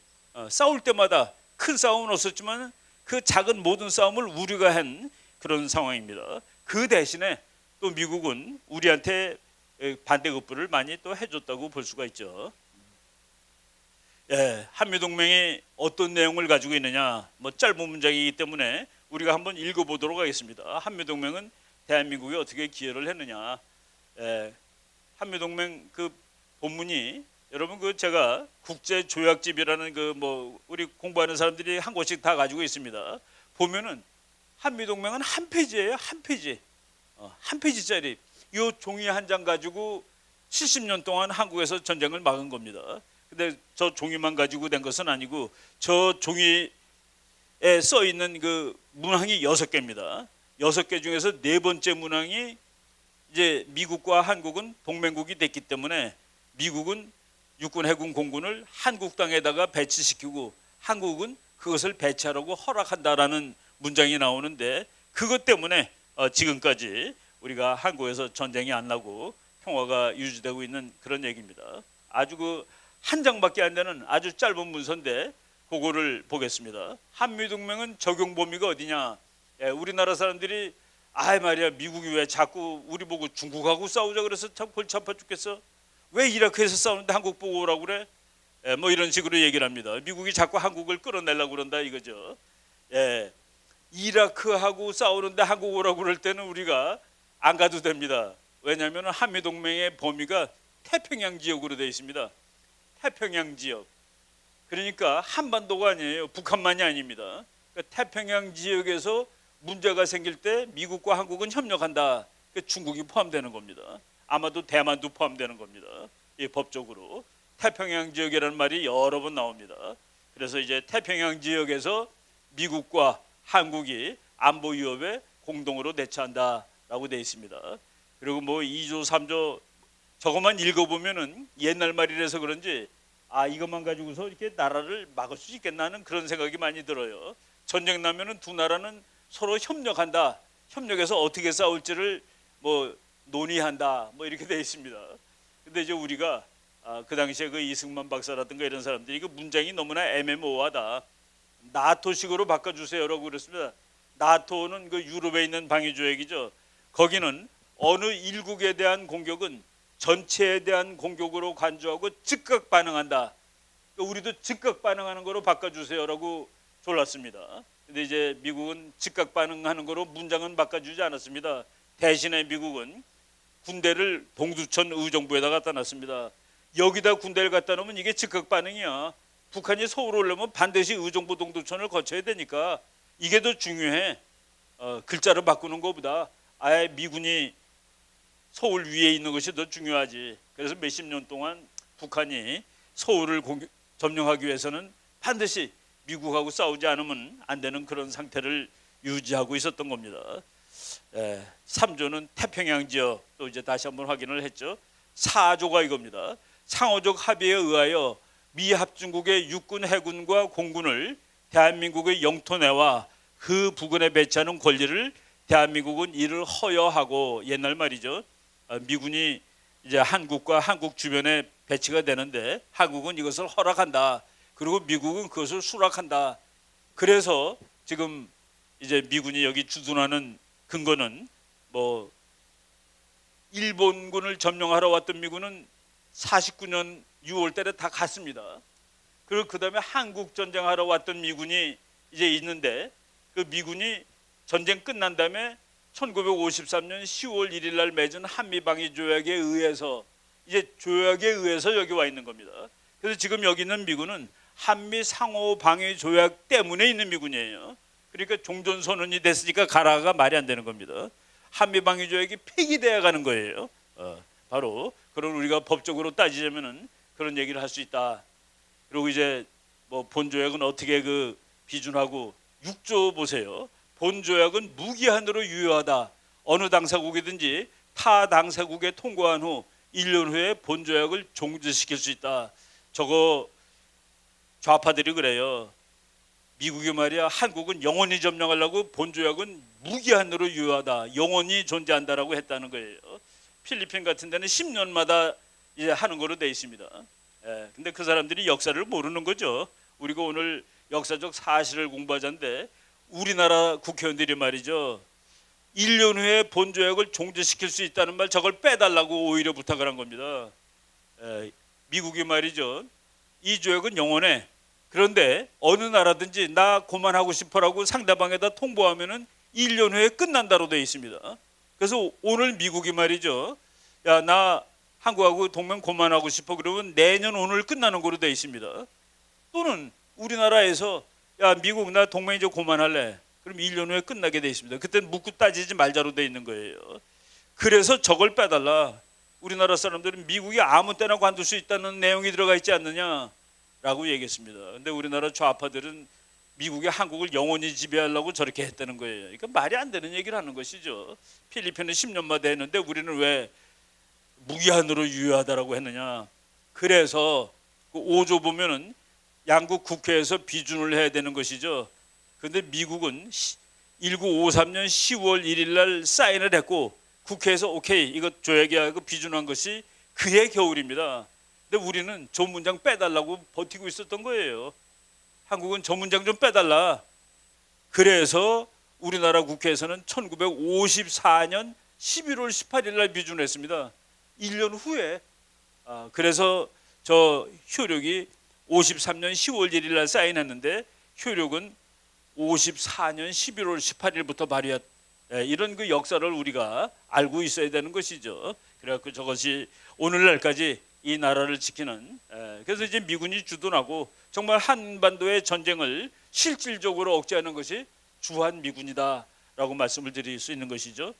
싸울 때마다 큰 싸움은 없었지만 그 작은 모든 싸움을 우리가 한 그런 상황입니다. 그 대신에 또 미국은 우리한테 반대급부를 많이 또 해줬다고 볼 수가 있죠. 예, 한미동맹이 어떤 내용을 가지고 있느냐, 뭐 짧은 문장이기 때문에 우리가 한번 읽어보도록 하겠습니다. 한미동맹은 대한민국이 어떻게 기여를 했느냐. 예, 한미동맹 그 본문이, 여러분 그 제가 국제조약집이라는 그 뭐 우리 공부하는 사람들이 한 권씩 다 가지고 있습니다. 보면은 한미동맹은 한 페이지예요. 한 페이지. 한 페이지짜리 이 종이 한 장 가지고 70년 동안 한국에서 전쟁을 막은 겁니다. 근데 저 종이만 가지고 된 것은 아니고 저 종이에 써 있는 그 문항이 6개입니다. 6개 중에서 네 번째 문항이 이제 미국과 한국은 동맹국이 됐기 때문에 미국은 육군, 해군, 공군을 한국 땅에다가 배치시키고 한국은 그것을 배치하라고 허락한다라는 문장이 나오는데, 그것 때문에 지금까지 우리가 한국에서 전쟁이 안 나고 평화가 유지되고 있는 그런 얘기입니다. 아주 그 한 장밖에 안 되는 아주 짧은 문서인데 그거를 보겠습니다. 한미동맹은 적용 범위가 어디냐? 우리나라 사람들이 말이야, 미국이 왜 자꾸 우리 보고 중국하고 싸우자 그래서 참 골치 아파 죽겠어? 왜 이라크에서 싸우는데 한국 보고 오라고 그래? 뭐 이런 식으로 얘기를 합니다. 미국이 자꾸 한국을 끌어내려고 그런다 이거죠. 이라크하고 싸우는데 한국 오라고 그럴 때는 우리가 안 가도 됩니다. 왜냐하면 한미동맹의 범위가 태평양 지역으로 되어 있습니다. 태평양 지역. 그러니까 한반도가 아니에요. 북한만이 아닙니다. 그러니까 태평양 지역에서 문제가 생길 때 미국과 한국은 협력한다. 그러니까 중국이 포함되는 겁니다. 아마도 대만도 포함되는 겁니다. 이 법적으로 태평양 지역이라는 말이 여러 번 나옵니다. 그래서 이제 태평양 지역에서 미국과 한국이 안보 위협에 공동으로 대처한다라고 되어 있습니다. 그리고 뭐 2조 3조 저것만 읽어보면은 옛날 말이라서 그런지 이것만 가지고서 이렇게 나라를 막을 수 있겠나 하는 그런 생각이 많이 들어요. 전쟁 나면은 두 나라는 서로 협력한다. 협력해서 어떻게 싸울지를 뭐 논의한다. 뭐 이렇게 되어 있습니다. 근데 이제 우리가 그 당시에 그 이승만 박사라든가 이런 사람들이 그 문장이 너무나 애매모호하다. 나토식으로 바꿔주세요라고 그랬습니다. 나토는 그 유럽에 있는 방위조약이죠. 거기는 어느 일국에 대한 공격은 전체에 대한 공격으로 간주하고 즉각 반응한다. 우리도 즉각 반응하는 거로 바꿔주세요라고 졸랐습니다. 근데 이제 미국은 즉각 반응하는 거로 문장은 바꿔주지 않았습니다. 대신에 미국은 군대를 동두천 의정부에다 갖다 놨습니다. 여기다 군대를 갖다 놓으면 이게 즉각 반응이야. 북한이 서울 오려면 반드시 의정부 동두천을 거쳐야 되니까 이게 더 중요해. 글자를 바꾸는 것보다 아예 미군이 서울 위에 있는 것이 더 중요하지. 그래서 몇십 년 동안 북한이 서울을 점령하기 위해서는 반드시 미국하고 싸우지 않으면 안 되는 그런 상태를 유지하고 있었던 겁니다. 3조는 태평양 지역, 또 이제 다시 한번 확인을 했죠. 4조가 이겁니다. 상호적 합의에 의하여 미 합중국의 육군, 해군과 공군을 대한민국의 영토 내와 그 부근에 배치하는 권리를 대한민국은 이를 허여하고, 옛날 말이죠. 미군이 이제 한국과 한국 주변에 배치가 되는데 한국은 이것을 허락한다. 그리고 미국은 그것을 수락한다. 그래서 지금 이제 미군이 여기 주둔하는 근거는 뭐 일본군을 점령하러 왔던 미군은 49년 6월 달에 다 갔습니다. 그리고 그다음에 한국 전쟁하러 왔던 미군이 이제 있는데 그 미군이 전쟁 끝난 다음에 1953년 10월 1일 날 맺은 한미방위 조약에 의해서 이제 조약에 의해서 여기 와 있는 겁니다. 그래서 지금 여기 있는 미군은 한미 상호 방위 조약 때문에 있는 미군이에요. 그러니까 종전 선언이 됐으니까 가라가 말이 안 되는 겁니다. 한미 방위 조약이 폐기되어 가는 거예요. 바로 그런 우리가 법적으로 따지자면은 그런 얘기를 할 수 있다. 그리고 이제 뭐 본조약은 어떻게 그 비준하고 6조 보세요. 본조약은 무기한으로 유효하다. 어느 당사국이든지 타 당사국에 통과한 후 1년 후에 본조약을 종지시킬 수 있다. 저거 좌파들이 그래요. 미국이 말이야 한국은 영원히 점령하려고 본조약은 무기한으로 유효하다. 영원히 존재한다라고 했다는 거예요. 필리핀 같은 데는 10년마다 이제 하는 거로 돼 있습니다. 근데 그 사람들이 역사를 모르는 거죠. 우리가 오늘 역사적 사실을 공부하자는데 우리나라 국회의원들이 말이죠. 1년 후에 본조약을 종지시킬 수 있다는 말 저걸 빼달라고 오히려 부탁을 한 겁니다. 미국이 말이죠. 이 조약은 영원해. 그런데 어느 나라든지 나 그만하고 싶어라고 상대방에다 통보하면은 1년 후에 끝난다로 되어 있습니다. 그래서 오늘 미국이 말이죠. 야, 나 한국하고 동맹 그만하고 싶어 그러면 내년 오늘 끝나는 거로 되어 있습니다. 또는 우리나라에서 야, 미국 나 동맹 이제 그만할래. 그럼 1년 후에 끝나게 되어 있습니다. 그때는 묻고 따지지 말자로 되어 있는 거예요. 그래서 저걸 빼달라. 우리나라 사람들은 미국이 아무 때나 관둘 수 있다는 내용이 들어가 있지 않느냐라고 얘기했습니다. 근데 우리나라 좌파들은 미국이 한국을 영원히 지배하려고 저렇게 했다는 거예요. 그러니까 말이 안 되는 얘기를 하는 것이죠. 필리핀은 10년마다 했는데 우리는 왜 무기한으로 유효하다라고 했느냐. 그래서 그 5조 보면은 양국 국회에서 비준을 해야 되는 것이죠. 그런데 미국은 1953년 10월 1일 날 사인을 했고 국회에서 오케이 이거 조약이하고 비준한 것이 그해 겨울입니다. 근데 우리는 저 문장 빼달라고 버티고 있었던 거예요. 한국은 저 문장 좀 빼달라. 그래서 우리나라 국회에서는 1954년 11월 18일 날 비준했습니다. 1년 후에. 그래서 저 효력이 53년 10월 1일 날 사인했는데 효력은 54년 11월 18일부터 발휘했. 이런 그 역사를 우리가 알고 있어야 되는 것이죠. 그래갖고 저것이 오늘날까지 이 나라를 지키는. 그래서 이제 미군이 주둔하고 정말 한반도의 전쟁을 실질적으로 억제하는 것이 주한 미군이다라고 말씀을 드릴 수 있는 것이죠.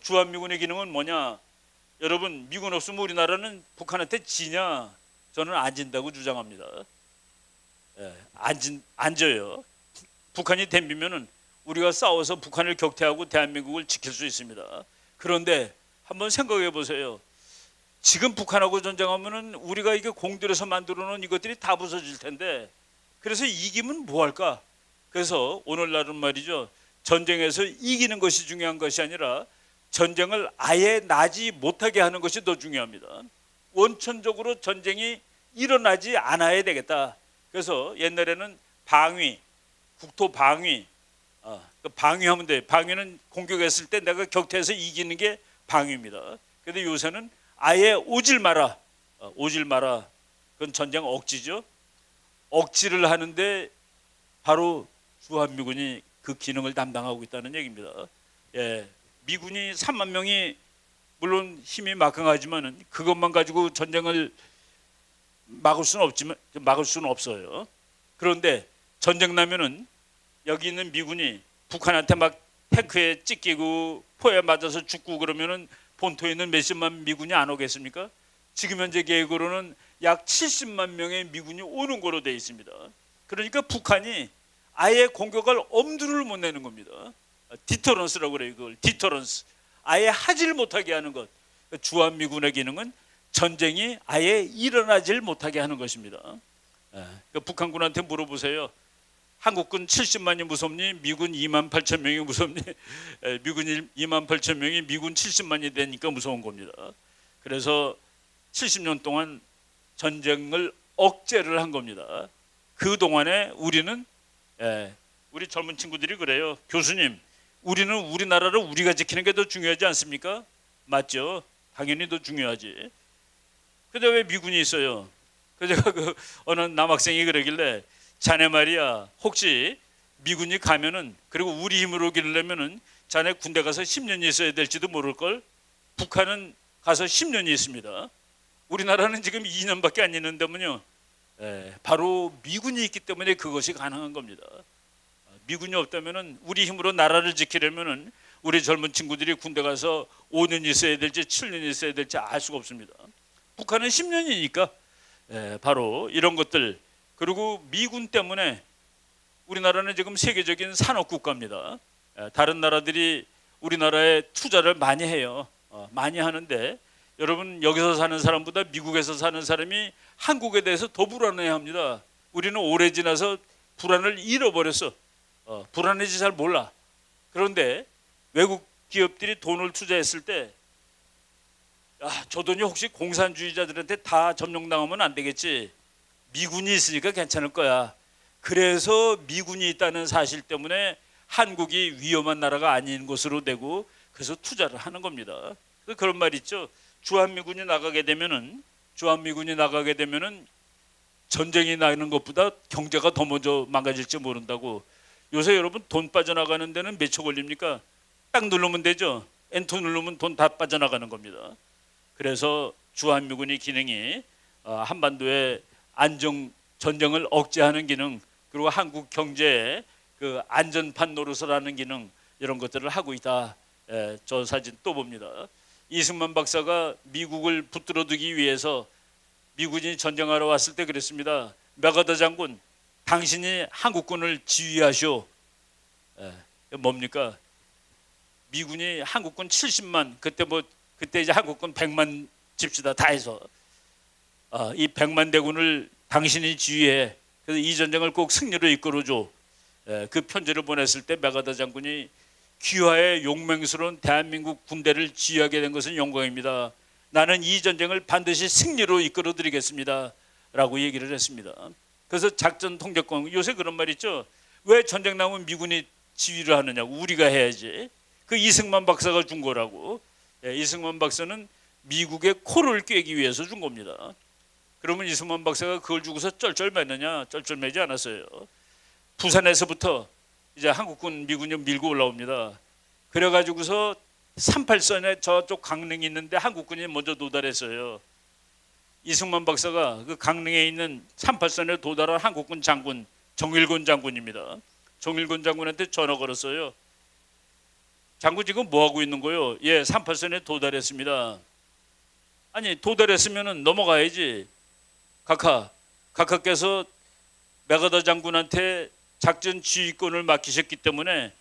주한 미군의 기능은 뭐냐? 여러분 미군 없으면 우리나라는 북한한테 지냐? 저는 안 진다고 주장합니다. 안 져요. 북한이 덤비면은 우리가 싸워서 북한을 격퇴하고 대한민국을 지킬 수 있습니다. 그런데 한번 생각해 보세요. 지금 북한하고 전쟁하면은 우리가 이게 공들여서 만들어 놓은 이것들이 다 부서질 텐데 그래서 이기면 뭐 할까? 그래서 오늘날은 말이죠. 전쟁에서 이기는 것이 중요한 것이 아니라 전쟁을 아예 나지 못하게 하는 것이 더 중요합니다. 원천적으로 전쟁이 일어나지 않아야 되겠다. 그래서 옛날에는 방위, 국토 방위, 방위하면 돼. 방위는 공격했을 때 내가 격퇴해서 이기는 게 방위입니다. 그런데 요새는 아예 오질 마라. 오질 마라. 그건 전쟁 억지죠. 억지를 하는데 바로 주한미군이 그 기능을 담당하고 있다는 얘기입니다. 미군이 3만 명이 물론 힘이 막강하지만은 그것만 가지고 전쟁을 막을 수는 없어요. 그런데 전쟁 나면은 여기 있는 미군이 북한한테 막 탱크에 찢기고 포에 맞아서 죽고 그러면은 본토에 있는 몇십만 미군이 안 오겠습니까? 지금 현재 계획으로는 약 70만 명의 미군이 오는 거로 되어 있습니다. 그러니까 북한이 아예 공격할 엄두를 못 내는 겁니다. 디터런스라고 그래요. 이걸 디터런스. 아예 하질 못하게 하는 것. 주한미군의 기능은 전쟁이 아예 일어나질 못하게 하는 것입니다. 그러니까 북한군한테 물어보세요. 한국군 70만이 무섭니? 미군 2만 8천 명이 무섭니? 미군 2만 8천 명이 미군 70만이 되니까 무서운 겁니다. 그래서 70년 동안 전쟁을 억제를 한 겁니다. 그 동안에 우리는 우리 젊은 친구들이 그래요. 교수님, 우리는 우리나라를 우리가 지키는 게 더 중요하지 않습니까? 맞죠? 당연히 더 중요하지. 근데 왜 미군이 있어요? 그래서 제가 어느 남학생이 그러길래 자네 말이야 혹시 미군이 가면은 그리고 우리 힘으로 기르려면은 자네 군대 가서 10년이 있어야 될지도 모를 걸. 북한은 가서 10년이 있습니다. 우리나라는 지금 2년밖에 안 있는데면요. 바로 미군이 있기 때문에 그것이 가능한 겁니다. 미군이 없다면은 우리 힘으로 나라를 지키려면은 우리 젊은 친구들이 군대 가서 5년 있어야 될지 7년 있어야 될지 알 수가 없습니다. 북한은 10년이니까 바로 이런 것들. 그리고 미군 때문에 우리나라는 지금 세계적인 산업 국가입니다. 다른 나라들이 우리나라에 투자를 많이 해요. 많이 하는데 여러분 여기서 사는 사람보다 미국에서 사는 사람이 한국에 대해서 더 불안해합니다. 우리는 오래 지나서 불안을 잃어버렸어. 불안해지 잘 몰라. 그런데 외국 기업들이 돈을 투자했을 때 저 돈이 혹시 공산주의자들한테 다 점령당하면 안 되겠지. 미군이 있으니까 괜찮을 거야. 그래서 미군이 있다는 사실 때문에 한국이 위험한 나라가 아닌 곳으로 되고 그래서 투자를 하는 겁니다. 그런 말 있죠. 주한미군이 나가게 되면은 전쟁이 나는 것보다 경제가 더 먼저 망가질지 모른다고. 요새 여러분 돈 빠져나가는 데는 몇 초 걸립니까? 딱 누르면 되죠. 엔터 누르면 돈 다 빠져나가는 겁니다. 그래서 주한미군의 기능이 한반도의 전쟁을 억제하는 기능, 그리고 한국 경제의 그 안전판 노릇을 하는 기능, 이런 것들을 하고 있다. 저 사진 또 봅니다. 이승만 박사가 미국을 붙들어두기 위해서 미군이 전쟁하러 왔을 때 그랬습니다. 맥아더 장군, 당신이 한국군을 지휘하시오. 뭡니까? 미군이 한국군 70만, 그때 이제 한국군 100만 집시다 다 해서 이 100만 대군을 당신이 지휘해. 그래서 이 전쟁을 꼭 승리로 이끌어줘. 그 편지를 보냈을 때 맥아더 장군이 귀화의 용맹스러운 대한민국 군대를 지휘하게 된 것은 영광입니다. 나는 이 전쟁을 반드시 승리로 이끌어 드리겠습니다. 라고 얘기를 했습니다. 그래서 작전 통제권, 요새 그런 말 있죠. 왜 전쟁 나면 미군이 지휘를 하느냐고. 우리가 해야지. 그 이승만 박사가 준 거라고. 이승만 박사는 미국의 코를 꿰기 위해서 준 겁니다. 그러면 이승만 박사가 그걸 주고서 쩔쩔맸느냐? 쩔쩔매지 않았어요. 부산에서부터 이제 한국군 미군이 밀고 올라옵니다. 그래가지고서 38선에 저쪽 강릉이 있는데 한국군이 먼저 도달했어요. 이승만 박사가 그 강릉에 있는 38선에 도달한 한국군 장군 정일곤 장군입니다. 정일곤 장군한테 전화 걸었어요. 장군 지금 뭐 하고 있는 거요? 38선에 도달했습니다. 아니 도달했으면은 넘어가야지. 각하께서 맥아더 장군한테 작전 지휘권을 맡기셨기 때문에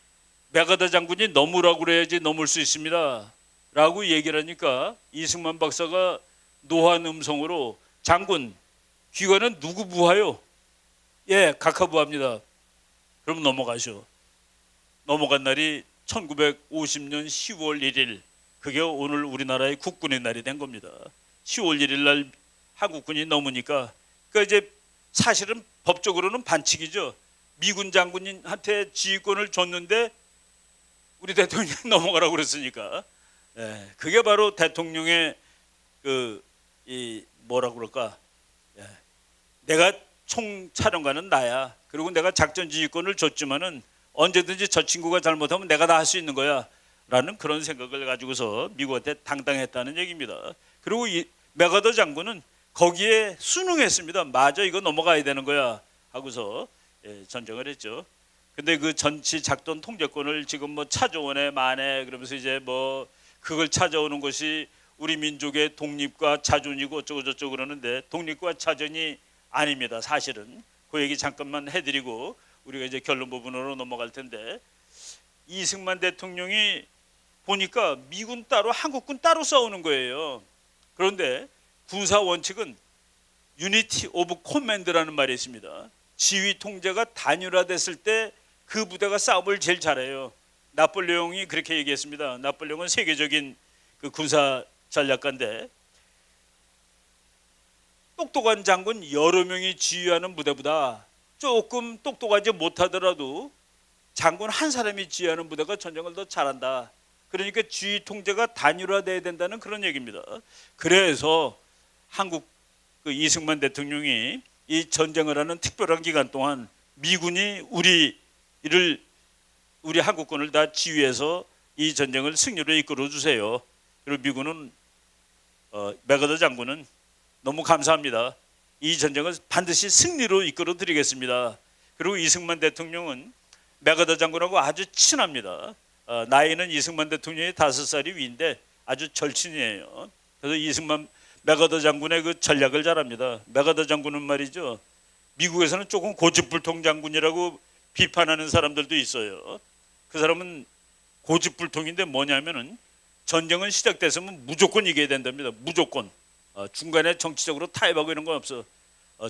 맥아더 장군이 넘으라고 그래야지 넘을 수 있습니다. 라고 얘기를 하니까 이승만 박사가 노한 음성으로 장군, 귀관은 누구 부하요? 각하 부하입니다. 그럼 넘어가시오. 넘어간 날이 1950년 10월 1일. 그게 오늘 우리나라의 국군의 날이 된 겁니다. 10월 1일 날 한국군이 넘으니까 이제 사실은 법적으로는 반칙이죠. 미군 장군한테 지휘권을 줬는데 우리 대통령이 넘어가라고 그랬으니까. 그게 바로 대통령의 뭐라고 그럴까? 내가 총차령관은 나야. 그리고 내가 작전 지휘권을 줬지만은 언제든지 저 친구가 잘못하면 내가 다 할 수 있는 거야. 라는 그런 생각을 가지고서 미국한테 당당했다는 얘기입니다. 그리고 이 맥아더 장군은 거기에 순응했습니다. 맞아, 이거 넘어가야 되는 거야 하고서 전쟁을 했죠. 근데 그 전치 작전 통제권을 지금 뭐 차조원에 만에 그러면서 이제 뭐 그걸 찾아오는 것이 우리 민족의 독립과 자존이고 어쩌고 저쩌고 그러는데 독립과 자존이 아닙니다. 사실은 그 얘기 잠깐만 해드리고 우리가 이제 결론 부분으로 넘어갈 텐데, 이승만 대통령이 보니까 미군 따로 한국군 따로 싸우는 거예요. 그런데 군사 원칙은 유니티 오브 코맨드라는 말이 있습니다. 지휘 통제가 단일화됐을 때 그 부대가 싸움을 제일 잘해요. 나폴레옹이 그렇게 얘기했습니다. 나폴레옹은 세계적인 그 군사 전략가인데, 똑똑한 장군 여러 명이 지휘하는 부대보다 조금 똑똑하지 못하더라도 장군 한 사람이 지휘하는 부대가 전쟁을 더 잘한다. 그러니까 지휘 통제가 단일화돼야 된다는 그런 얘기입니다. 그래서 한국 그 이승만 대통령이 이 전쟁을 하는 특별한 기간 동안 미군이 우리 한국군을 다 지휘해서 이 전쟁을 승리로 이끌어 주세요. 그리고 미군은 맥어더 장군은 너무 감사합니다. 이 전쟁을 반드시 승리로 이끌어 드리겠습니다. 그리고 이승만 대통령은 맥어더 장군하고 아주 친합니다. 나이는 이승만 대통령이 5살이 위인데 아주 절친이에요. 그래서 맥어더 장군의 그 전략을 잘 압니다. 맥어더 장군은 말이죠, 미국에서는 조금 고집불통 장군이라고 비판하는 사람들도 있어요. 그 사람은 고집불통인데 뭐냐면은 전쟁은 시작됐으면 무조건 이겨야 된답니다. 무조건. 중간에 정치적으로 타협하고 이런 건 없어.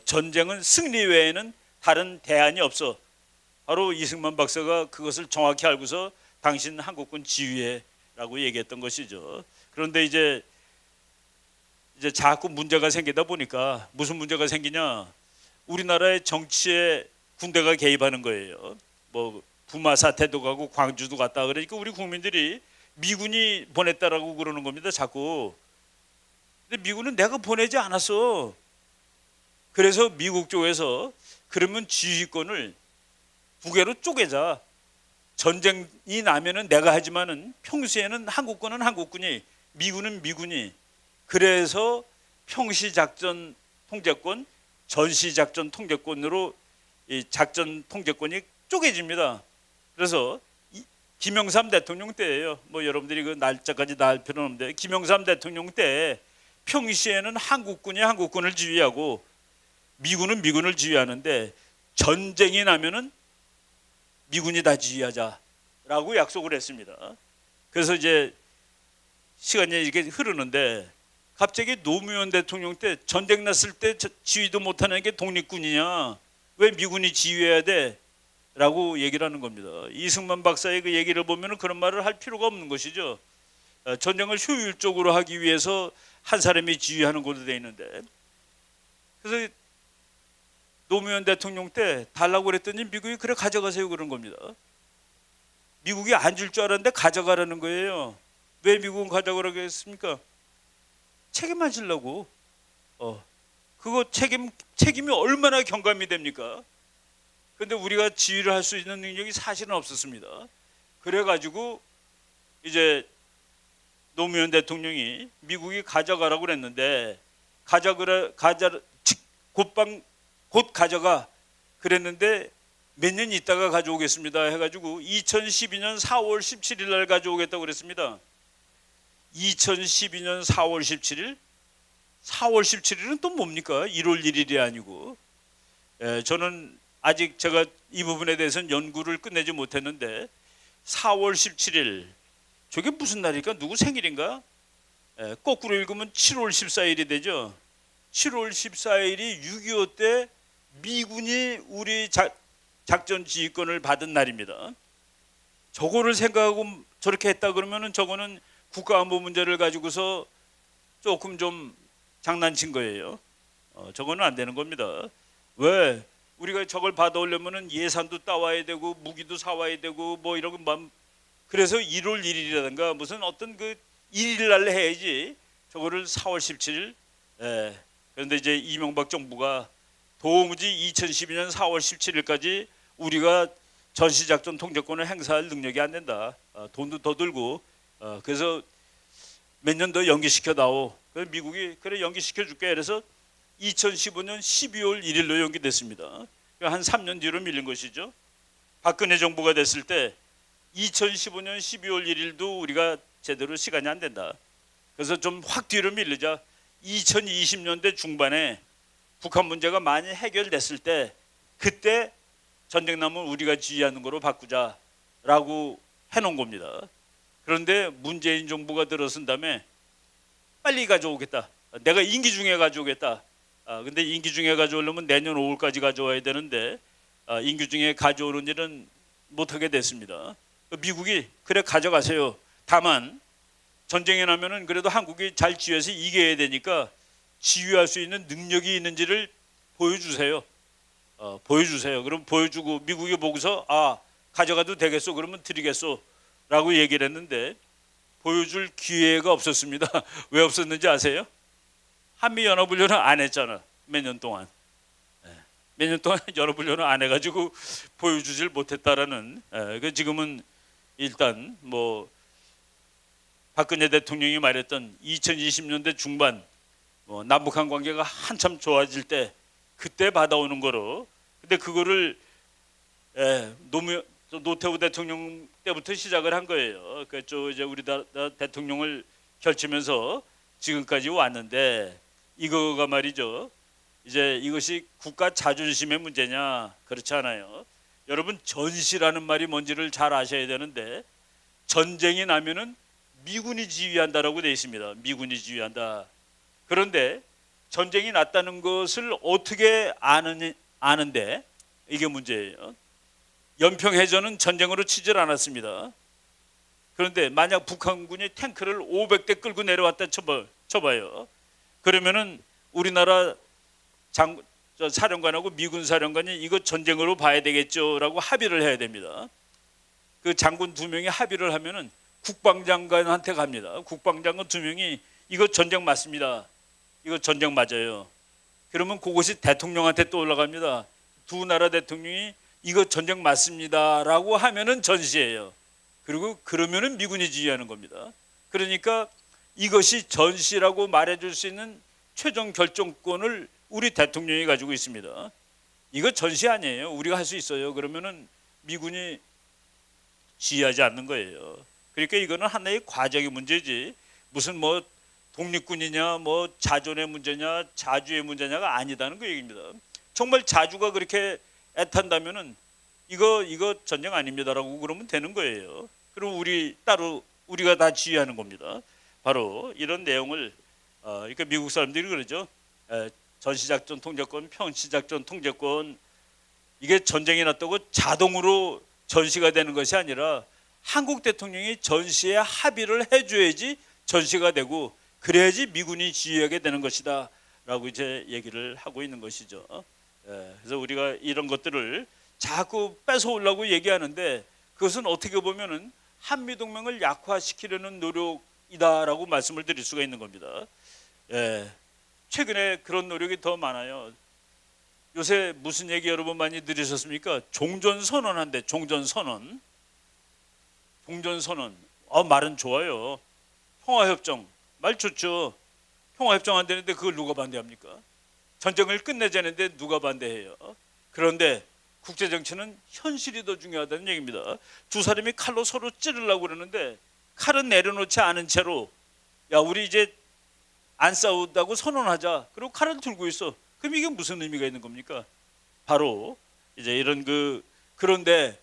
전쟁은 승리 외에는 다른 대안이 없어. 바로 이승만 박사가 그것을 정확히 알고서 당신 한국군 지휘해라고 얘기했던 것이죠. 그런데 이제 자꾸 문제가 생기다 보니까, 무슨 문제가 생기냐? 우리나라의 정치에 군대가 개입하는 거예요. 뭐 부마 사태도 가고 광주도 갔다. 그러니까 우리 국민들이 미군이 보냈다라고 그러는 겁니다. 자꾸. 근데 미군은 내가 보내지 않았어. 그래서 미국 쪽에서 그러면 지휘권을 두 개로 쪼개자. 전쟁이 나면은 내가 하지만은 평소에는 한국군은 한국군이, 미군은 미군이. 그래서 평시작전 통제권, 전시작전 통제권으로 이 작전 통제권이 쪼개집니다. 그래서 김영삼 대통령 때예요. 뭐 여러분들이 그 날짜까지 다 알 필요는 없는데, 김영삼 대통령 때 평시에는 한국군이 한국군을 지휘하고 미군은 미군을 지휘하는데, 전쟁이 나면은 미군이 다 지휘하자라고 약속을 했습니다. 그래서 이제 시간이 이렇게 흐르는데, 갑자기 노무현 대통령 때 전쟁 났을 때 지휘도 못하는 게 독립군이냐, 왜 미군이 지휘해야 돼? 라고 얘기를 하는 겁니다. 이승만 박사의 그 얘기를 보면 그런 말을 할 필요가 없는 것이죠. 전쟁을 효율적으로 하기 위해서 한 사람이 지휘하는 걸로 되어 있는데, 그래서 노무현 대통령 때 달라고 그랬더니 미국이 그래 가져가세요 그런 겁니다. 미국이 안 줄 줄 알았는데 가져가라는 거예요. 왜 미국은 가져가라고 했습니까? 책임 안 지려고. 그거 책임이 얼마나 경감이 됩니까? 근데 우리가 지휘를 할 수 있는 능력이 사실은 없었습니다. 그래가지고 이제 노무현 대통령이 미국이 가져가라고 그랬는데, 곧 가져가 그랬는데 몇 년 있다가 가져오겠습니다 해가지고 2012년 4월 17일 날 가져오겠다고 그랬습니다. 2012년 4월 17일? 4월 17일은 또 뭡니까? 1월 1일이 아니고. 저는 아직 제가 이 부분에 대해서는 연구를 끝내지 못했는데, 4월 17일 저게 무슨 날일까? 누구 생일인가? 거꾸로 읽으면 7월 14일이 되죠. 7월 14일이 6.25 때 미군이 우리 작전 지휘권을 받은 날입니다. 저거를 생각하고 저렇게 했다 그러면은 저거는 국가안보 문제를 가지고서 조금 좀 장난친 거예요. 저거는 안 되는 겁니다. 왜? 우리가 저걸 받아오려면은 예산도 따와야 되고 무기도 사와야 되고 뭐 이런 거. 그래서 1월 1일이라든가 무슨 어떤 그 일일 날 해야지 저거를 4월 17일. 그런데 이제 이명박 정부가 도무지 2012년 4월 17일까지 우리가 전시작전 통제권을 행사할 능력이 안 된다. 돈도 더 들고. 그래서 몇 년 더 연기시켜 다오. 그래서 미국이 그래 연기시켜 줄게. 그래서 2015년 12월 1일로 연기됐습니다. 한 3년 뒤로 밀린 것이죠. 박근혜 정부가 됐을 때 2015년 12월 1일도 우리가 제대로 시간이 안 된다. 그래서 좀 확 뒤로 밀리자 2020년대 중반에 북한 문제가 많이 해결됐을 때, 그때 전쟁 나면 우리가 지휘하는 거로 바꾸자라고 해놓은 겁니다. 그런데 문재인 정부가 들어선 다음에 빨리 가져오겠다. 내가 임기 중에 가져오겠다. 근데 임기 중에 가져오려면 내년 5월까지 가져와야 되는데 임기 중에 가져오는 일은 못하게 됐습니다. 미국이 그래 가져가세요. 다만 전쟁이 나면은 그래도 한국이 잘 지휘해서 이겨야 되니까 지휘할 수 있는 능력이 있는지를 보여주세요. 보여주세요. 그럼 보여주고 미국이 보고서 가져가도 되겠소. 그러면 드리겠소. 라고 얘기를 했는데 보여줄 기회가 없었습니다. 왜 없었는지 아세요? 한미 연합훈련을 안 했잖아. 몇 년 동안. 몇 년 동안 연합훈련을 안 해가지고 보여주질 못했다라는. 그 지금은 일단 뭐 박근혜 대통령이 말했던 2020년대 중반 남북한 관계가 한참 좋아질 때 그때 받아오는 거로. 근데 그거를 노태우 대통령 때부터 시작을 한 거예요. 그래서 이제 우리나라 대통령을 결치면서 지금까지 왔는데 이거가 말이죠. 이제 이것이 국가 자존심의 문제냐? 그렇지 않아요. 여러분 전시라는 말이 뭔지를 잘 아셔야 되는데 전쟁이 나면은 미군이 지휘한다라고 되어 있습니다. 미군이 지휘한다. 그런데 전쟁이 났다는 것을 어떻게 아는데 이게 문제예요. 연평해전은 전쟁으로 치질 않았습니다. 그런데 만약 북한군이 탱크를 500대 끌고 내려왔다 쳐봐요. 그러면은 우리나라 사령관하고 미군 사령관이 이거 전쟁으로 봐야 되겠죠라고 합의를 해야 됩니다. 그 장군 2명이 합의를 하면은 국방장관한테 갑니다. 국방장관 2명이 이거 전쟁 맞습니다. 이거 전쟁 맞아요. 그러면 그것이 대통령한테 또 올라갑니다. 두 나라 대통령이 이거 전쟁 맞습니다라고 하면은 전시예요. 그리고 그러면은 미군이 지휘하는 겁니다. 그러니까 이것이 전시라고 말해줄 수 있는 최종 결정권을 우리 대통령이 가지고 있습니다. 이거 전시 아니에요. 우리가 할 수 있어요. 그러면은 미군이 지휘하지 않는 거예요. 그러니까 이거는 하나의 과정의 문제지 무슨 뭐 독립군이냐 뭐 자존의 문제냐 자주의 문제냐가 아니다는 그 얘기입니다. 정말 자주가 그렇게 애탄다면은 이거 전쟁 아닙니다라고 그러면 되는 거예요. 그럼 우리가 다 지휘하는 겁니다. 바로 이런 내용을 그러니까 미국 사람들이 그러죠. 전시작전 통제권, 평시작전 통제권 이게 전쟁이 났다고 자동으로 전시가 되는 것이 아니라 한국 대통령이 전시에 합의를 해줘야지 전시가 되고 그래야지 미군이 지휘하게 되는 것이다 라고 이제 얘기를 하고 있는 것이죠. 그래서 우리가 이런 것들을 자꾸 뺏어오려고 얘기하는데 그것은 어떻게 보면은 한미동맹을 약화시키려는 노력이다라고 말씀을 드릴 수가 있는 겁니다. 최근에 그런 노력이 더 많아요. 요새 무슨 얘기 여러분 많이 들으셨습니까? 종전선언한대. 종전선언. 말은 좋아요. 평화협정 말 좋죠. 평화협정 안 되는데 그걸 누가 반대합니까? 전쟁을 끝내자는데 누가 반대해요? 그런데 국제정치는 현실이 더 중요하다는 얘기입니다. 두 사람이 칼로 서로 찌르려고 그러는데 칼은 내려놓지 않은 채로 야 우리 이제 안 싸우다고 선언하자. 그리고 칼을 들고 있어. 그럼 이게 무슨 의미가 있는 겁니까? 바로 이제 그런데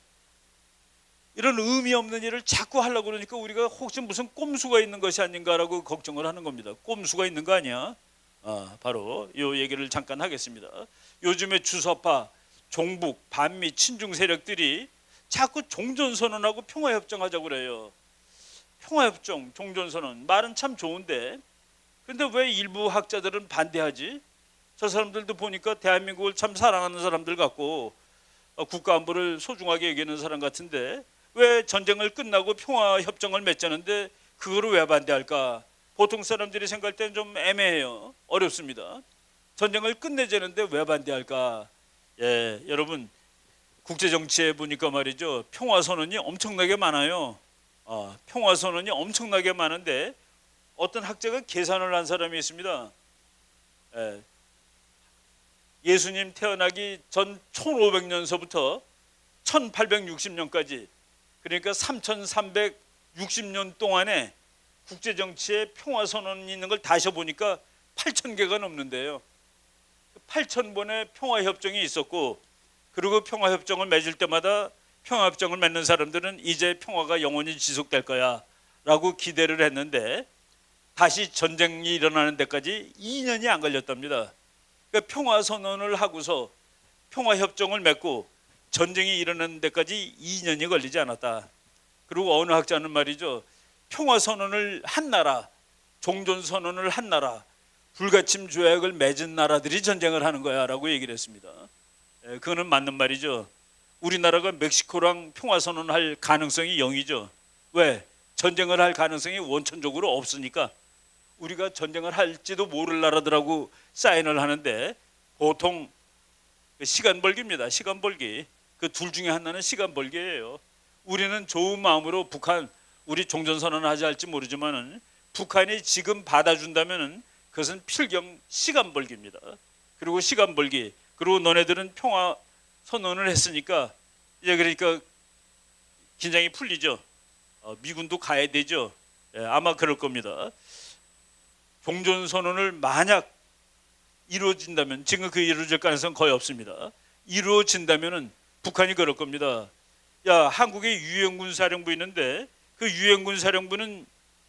이런 의미 없는 일을 자꾸 하려고 그러니까 우리가 혹시 무슨 꼼수가 있는 것이 아닌가라고 걱정을 하는 겁니다. 꼼수가 있는 거 아니야? 바로 이 얘기를 잠깐 하겠습니다. 요즘에 주사파, 종북, 반미, 친중 세력들이 자꾸 종전선언하고 평화협정하자고 그래요. 평화협정, 종전선언 말은 참 좋은데 근데 왜 일부 학자들은 반대하지? 저 사람들도 보니까 대한민국을 참 사랑하는 사람들 같고 국가안보를 소중하게 여기는 사람 같은데 왜 전쟁을 끝나고 평화협정을 맺자는데 그거를 왜 반대할까? 보통 사람들이 생각할 때는 좀 애매해요. 어렵습니다. 전쟁을 끝내자는데 왜 반대할까? 여러분 국제정치에 보니까 말이죠. 평화선언이 엄청나게 많아요. 평화선언이 엄청나게 많은데 어떤 학자가 계산을 한 사람이 있습니다. 예수님 태어나기 전 1500년서부터 1860년까지 그러니까 3360년 동안에 국제정치에 평화선언이 있는 걸 다시 보니까 8000개가 넘는데요. 8000번의 평화협정이 있었고 그리고 평화협정을 맺을 때마다 평화협정을 맺는 사람들은 이제 평화가 영원히 지속될 거야 라고 기대를 했는데 다시 전쟁이 일어나는 데까지 2년이 안 걸렸답니다. 그러니까 평화선언을 하고서 평화협정을 맺고 전쟁이 일어나는 데까지 2년이 걸리지 않았다. 그리고 어느 학자는 말이죠. 평화선언을 한 나라, 종전선언을 한 나라, 불가침 조약을 맺은 나라들이 전쟁을 하는 거야 라고 얘기를 했습니다. 그거는 맞는 말이죠. 우리나라가 멕시코랑 평화선언할 가능성이 0이죠. 왜? 전쟁을 할 가능성이 원천적으로 없으니까. 우리가 전쟁을 할지도 모를 나라들하고 사인을 하는데 보통 시간 벌기입니다. 시간 벌기. 그 둘 중에 하나는 시간 벌기예요. 우리는 좋은 마음으로 북한 우리 종전선언을 하지 할지 모르지만은 북한이 지금 받아준다면은 그것은 필경 시간 벌기입니다. 그리고 시간 벌기. 그리고 너네들은 평화 선언을 했으니까 이제 그러니까 긴장이 풀리죠. 미군도 가야 되죠. 아마 그럴 겁니다. 종전선언을 만약 이루어진다면, 지금 그 이루어질 가능성은 거의 없습니다. 이루어진다면은 북한이 그럴 겁니다. 야, 한국에 유엔군 사령부 있는데 그 유엔군 사령부는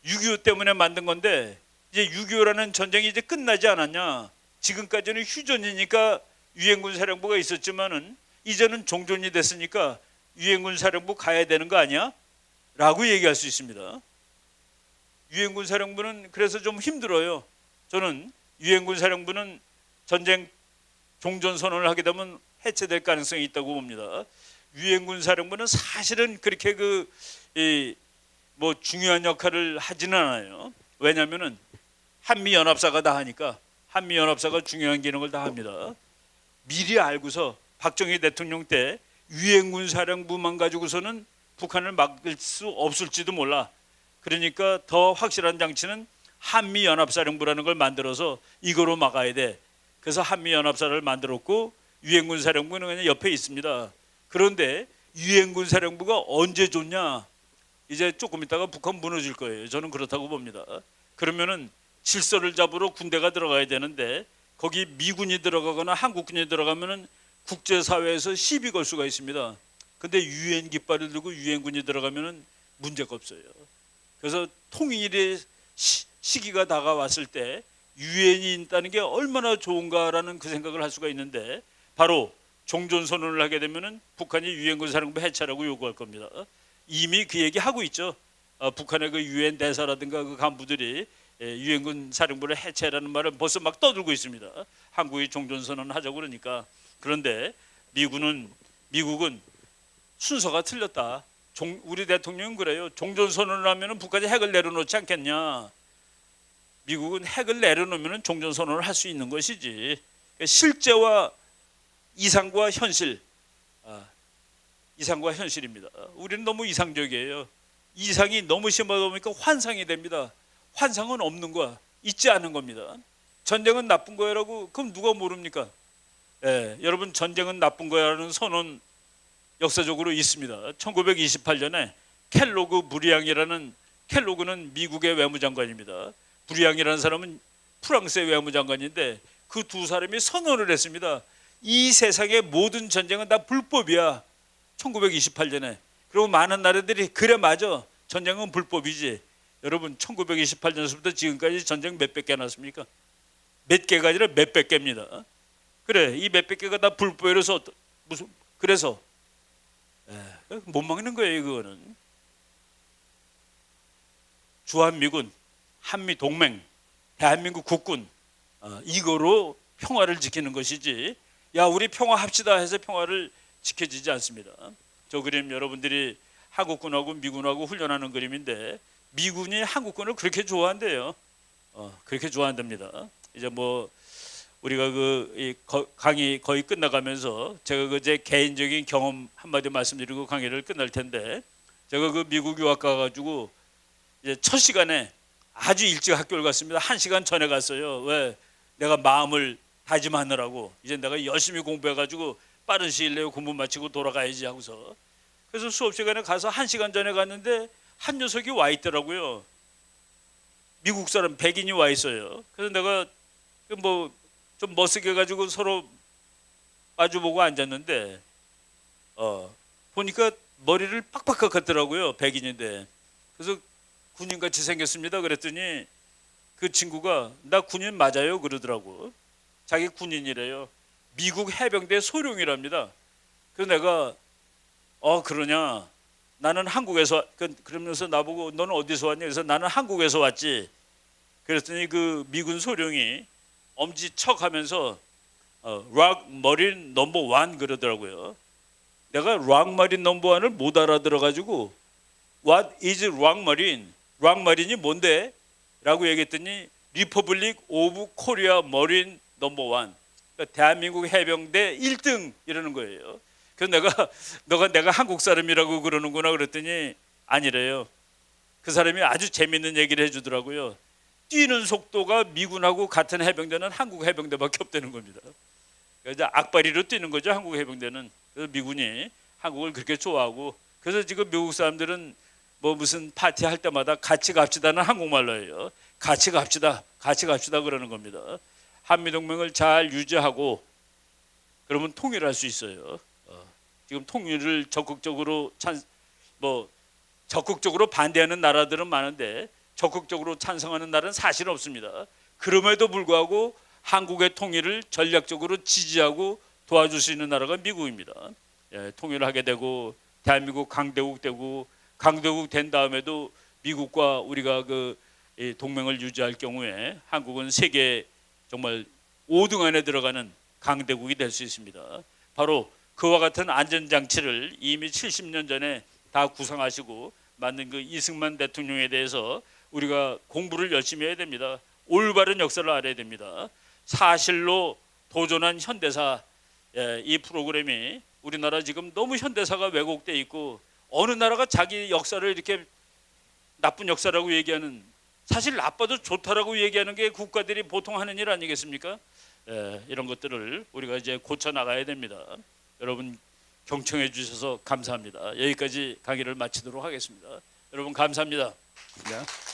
6.25 때문에 만든 건데 이제 6.25라는 전쟁이 이제 끝나지 않았냐? 지금까지는 휴전이니까 유엔군 사령부가 있었지만은 이제는 종전이 됐으니까 유엔군 사령부 가야 되는 거 아니야? 라고 얘기할 수 있습니다. 유엔군 사령부는 그래서 좀 힘들어요. 저는 유엔군 사령부는 전쟁 종전 선언을 하게 되면 해체될 가능성이 있다고 봅니다. 유엔군 사령부는 사실은 그렇게 뭐 중요한 역할을 하지는 않아요. 왜냐하면은 한미 연합사가 다 하니까, 한미 연합사가 중요한 기능을 다 합니다. 미리 알고서 박정희 대통령 때 유엔군 사령부만 가지고서는 북한을 막을 수 없을지도 몰라. 그러니까 더 확실한 장치는 한미연합사령부라는 걸 만들어서 이거로 막아야 돼. 그래서 한미연합사를 만들었고 유엔군 사령부는 그냥 옆에 있습니다. 그런데 유엔군 사령부가 언제 좋냐? 이제 조금 있다가 북한 무너질 거예요. 저는 그렇다고 봅니다. 그러면은 질서를 잡으러 군대가 들어가야 되는데 거기 미군이 들어가거나 한국군이 들어가면은 국제사회에서 시비 걸 수가 있습니다. 근데 유엔 깃발을 들고 유엔군이 들어가면은 문제가 없어요. 그래서 통일의 시기가 다가왔을 때 유엔이 있다는 게 얼마나 좋은가라는 그 생각을 할 수가 있는데, 바로 종전선언을 하게 되면은 북한이 유엔군 사령부 해체라고 요구할 겁니다. 이미 그 얘기 하고 있죠. 북한의 그 유엔 대사라든가 그 간부들이 유엔군 사령부를 해체라는 말을 벌써 막 떠들고 있습니다. 한국이 종전선언을 하자고 그러니까. 그런데 미국은 순서가 틀렸다. 우리 대통령은 그래요. 종전선언을 하면 북한이 핵을 내려놓지 않겠냐. 미국은 핵을 내려놓으면 종전선언을 할 수 있는 것이지. 실제와 이상과 현실, 이상과 현실입니다. 우리는 너무 이상적이에요. 이상이 너무 심하다 보니까 환상이 됩니다. 환상은 없는 거야. 있지 않은 겁니다. 전쟁은 나쁜 거야라고 그럼 누가 모릅니까? 여러분, 전쟁은 나쁜 거야라는 선언 역사적으로 있습니다. 1928년에 켈로그는 미국의 외무장관입니다. 부리앙이라는 사람은 프랑스의 외무장관인데 그 두 사람이 선언을 했습니다. 이 세상의 모든 전쟁은 다 불법이야. 1928년에. 그리고 많은 나라들이 그래 맞아. 전쟁은 불법이지. 여러분, 1928년서부터 지금까지 전쟁 몇백 개 났습니까? 몇 개가 아니라 몇백 개입니다. 그래, 이 몇백 개가 다 불법이라서 그래서 못 막는 거예요. 그거는 주한미군, 한미동맹, 대한민국 국군, 이거로 평화를 지키는 것이지, 야 우리 평화합시다 해서 평화를 지켜지지 않습니다. 저 그림 여러분들이 한국군하고 미군하고 훈련하는 그림인데, 미군이 한국군을 그렇게 좋아한대요. 그렇게 좋아한답니다. 이제 뭐 우리가 강의 거의 끝나가면서 제가 제 개인적인 경험 한마디 말씀드리고 강의를 끝날 텐데, 제가 미국 유학 가가지고 이제 첫 시간에 아주 일찍 학교를 갔습니다. 1시간 전에 갔어요. 왜? 내가 마음을 다짐하느라고. 이제 내가 열심히 공부해가지고 빠른 시일 내에 공부 마치고 돌아가야지 하고서. 그래서 수업 시간에 가서 1시간 전에 갔는데 한 녀석이 와 있더라고요. 미국 사람, 백인이 와 있어요. 그래서 내가 뭐 좀 멋쓰게 가지고 서로 마주보고 앉았는데 보니까 머리를 빡빡 깎았더라고요. 백인인데. 그래서 군인같이 생겼습니다. 그랬더니 그 친구가 나 군인 맞아요 그러더라고. 자기 군인이래요. 미국 해병대 소령이랍니다. 그래서 내가 그러냐, 나는 한국에서, 그러면서 나보고 너는 어디서 왔냐. 그래서 나는 한국에서 왔지. 그랬더니 그 미군 소령이 엄지척하면서 락 머린 넘버 원 그러더라고요. 내가 락 머린 넘버 원을 못 알아들어가지고 What is 락 머린? 락 머린이 뭔데? 라고 얘기했더니 리퍼블릭 오브 코리아 머린 넘버 1. 그러니까 대한민국 해병대 1등 이러는 거예요. 그래서 내가 한국 사람이라고 그러는구나 그랬더니 아니래요. 그 사람이 아주 재밌는 얘기를 해주더라고요. 뛰는 속도가 미군하고 같은 해병대는 한국 해병대밖에 없다는 겁니다. 그러니까 악바리로 뛰는 거죠, 한국 해병대는. 그래서 미군이 한국을 그렇게 좋아하고, 그래서 지금 미국 사람들은 뭐 무슨 파티 할 때마다 같이 갑시다는 한국말로 해요. 같이 갑시다 그러는 겁니다. 한미동맹을 잘 유지하고 그러면 통일할 수 있어요. 지금 통일을 적극적으로 반대하는 나라들은 많은데 적극적으로 찬성하는 나라는 사실 없습니다. 그럼에도 불구하고 한국의 통일을 전략적으로 지지하고 도와줄 수 있는 나라가 미국입니다. 통일을 하게 되고 대한민국 강대국 되고, 강대국 된 다음에도 미국과 우리가 이 동맹을 유지할 경우에 한국은 세계 정말 5등 안에 들어가는 강대국이 될 수 있습니다. 바로 그와 같은 안전장치를 이미 70년 전에 다 구상하시고 만든 그 이승만 대통령에 대해서 우리가 공부를 열심히 해야 됩니다. 올바른 역사를 알아야 됩니다. 사실로 도전한 현대사, 이 프로그램이 우리나라 지금 너무 현대사가 왜곡돼 있고, 어느 나라가 자기 역사를 이렇게 나쁜 역사라고 얘기하는, 사실 나빠도 좋다라고 얘기하는 게 국가들이 보통 하는 일 아니겠습니까? 이런 것들을 우리가 이제 고쳐 나가야 됩니다. 여러분 경청해 주셔서 감사합니다. 여기까지 강의를 마치도록 하겠습니다. 여러분 감사합니다. 네.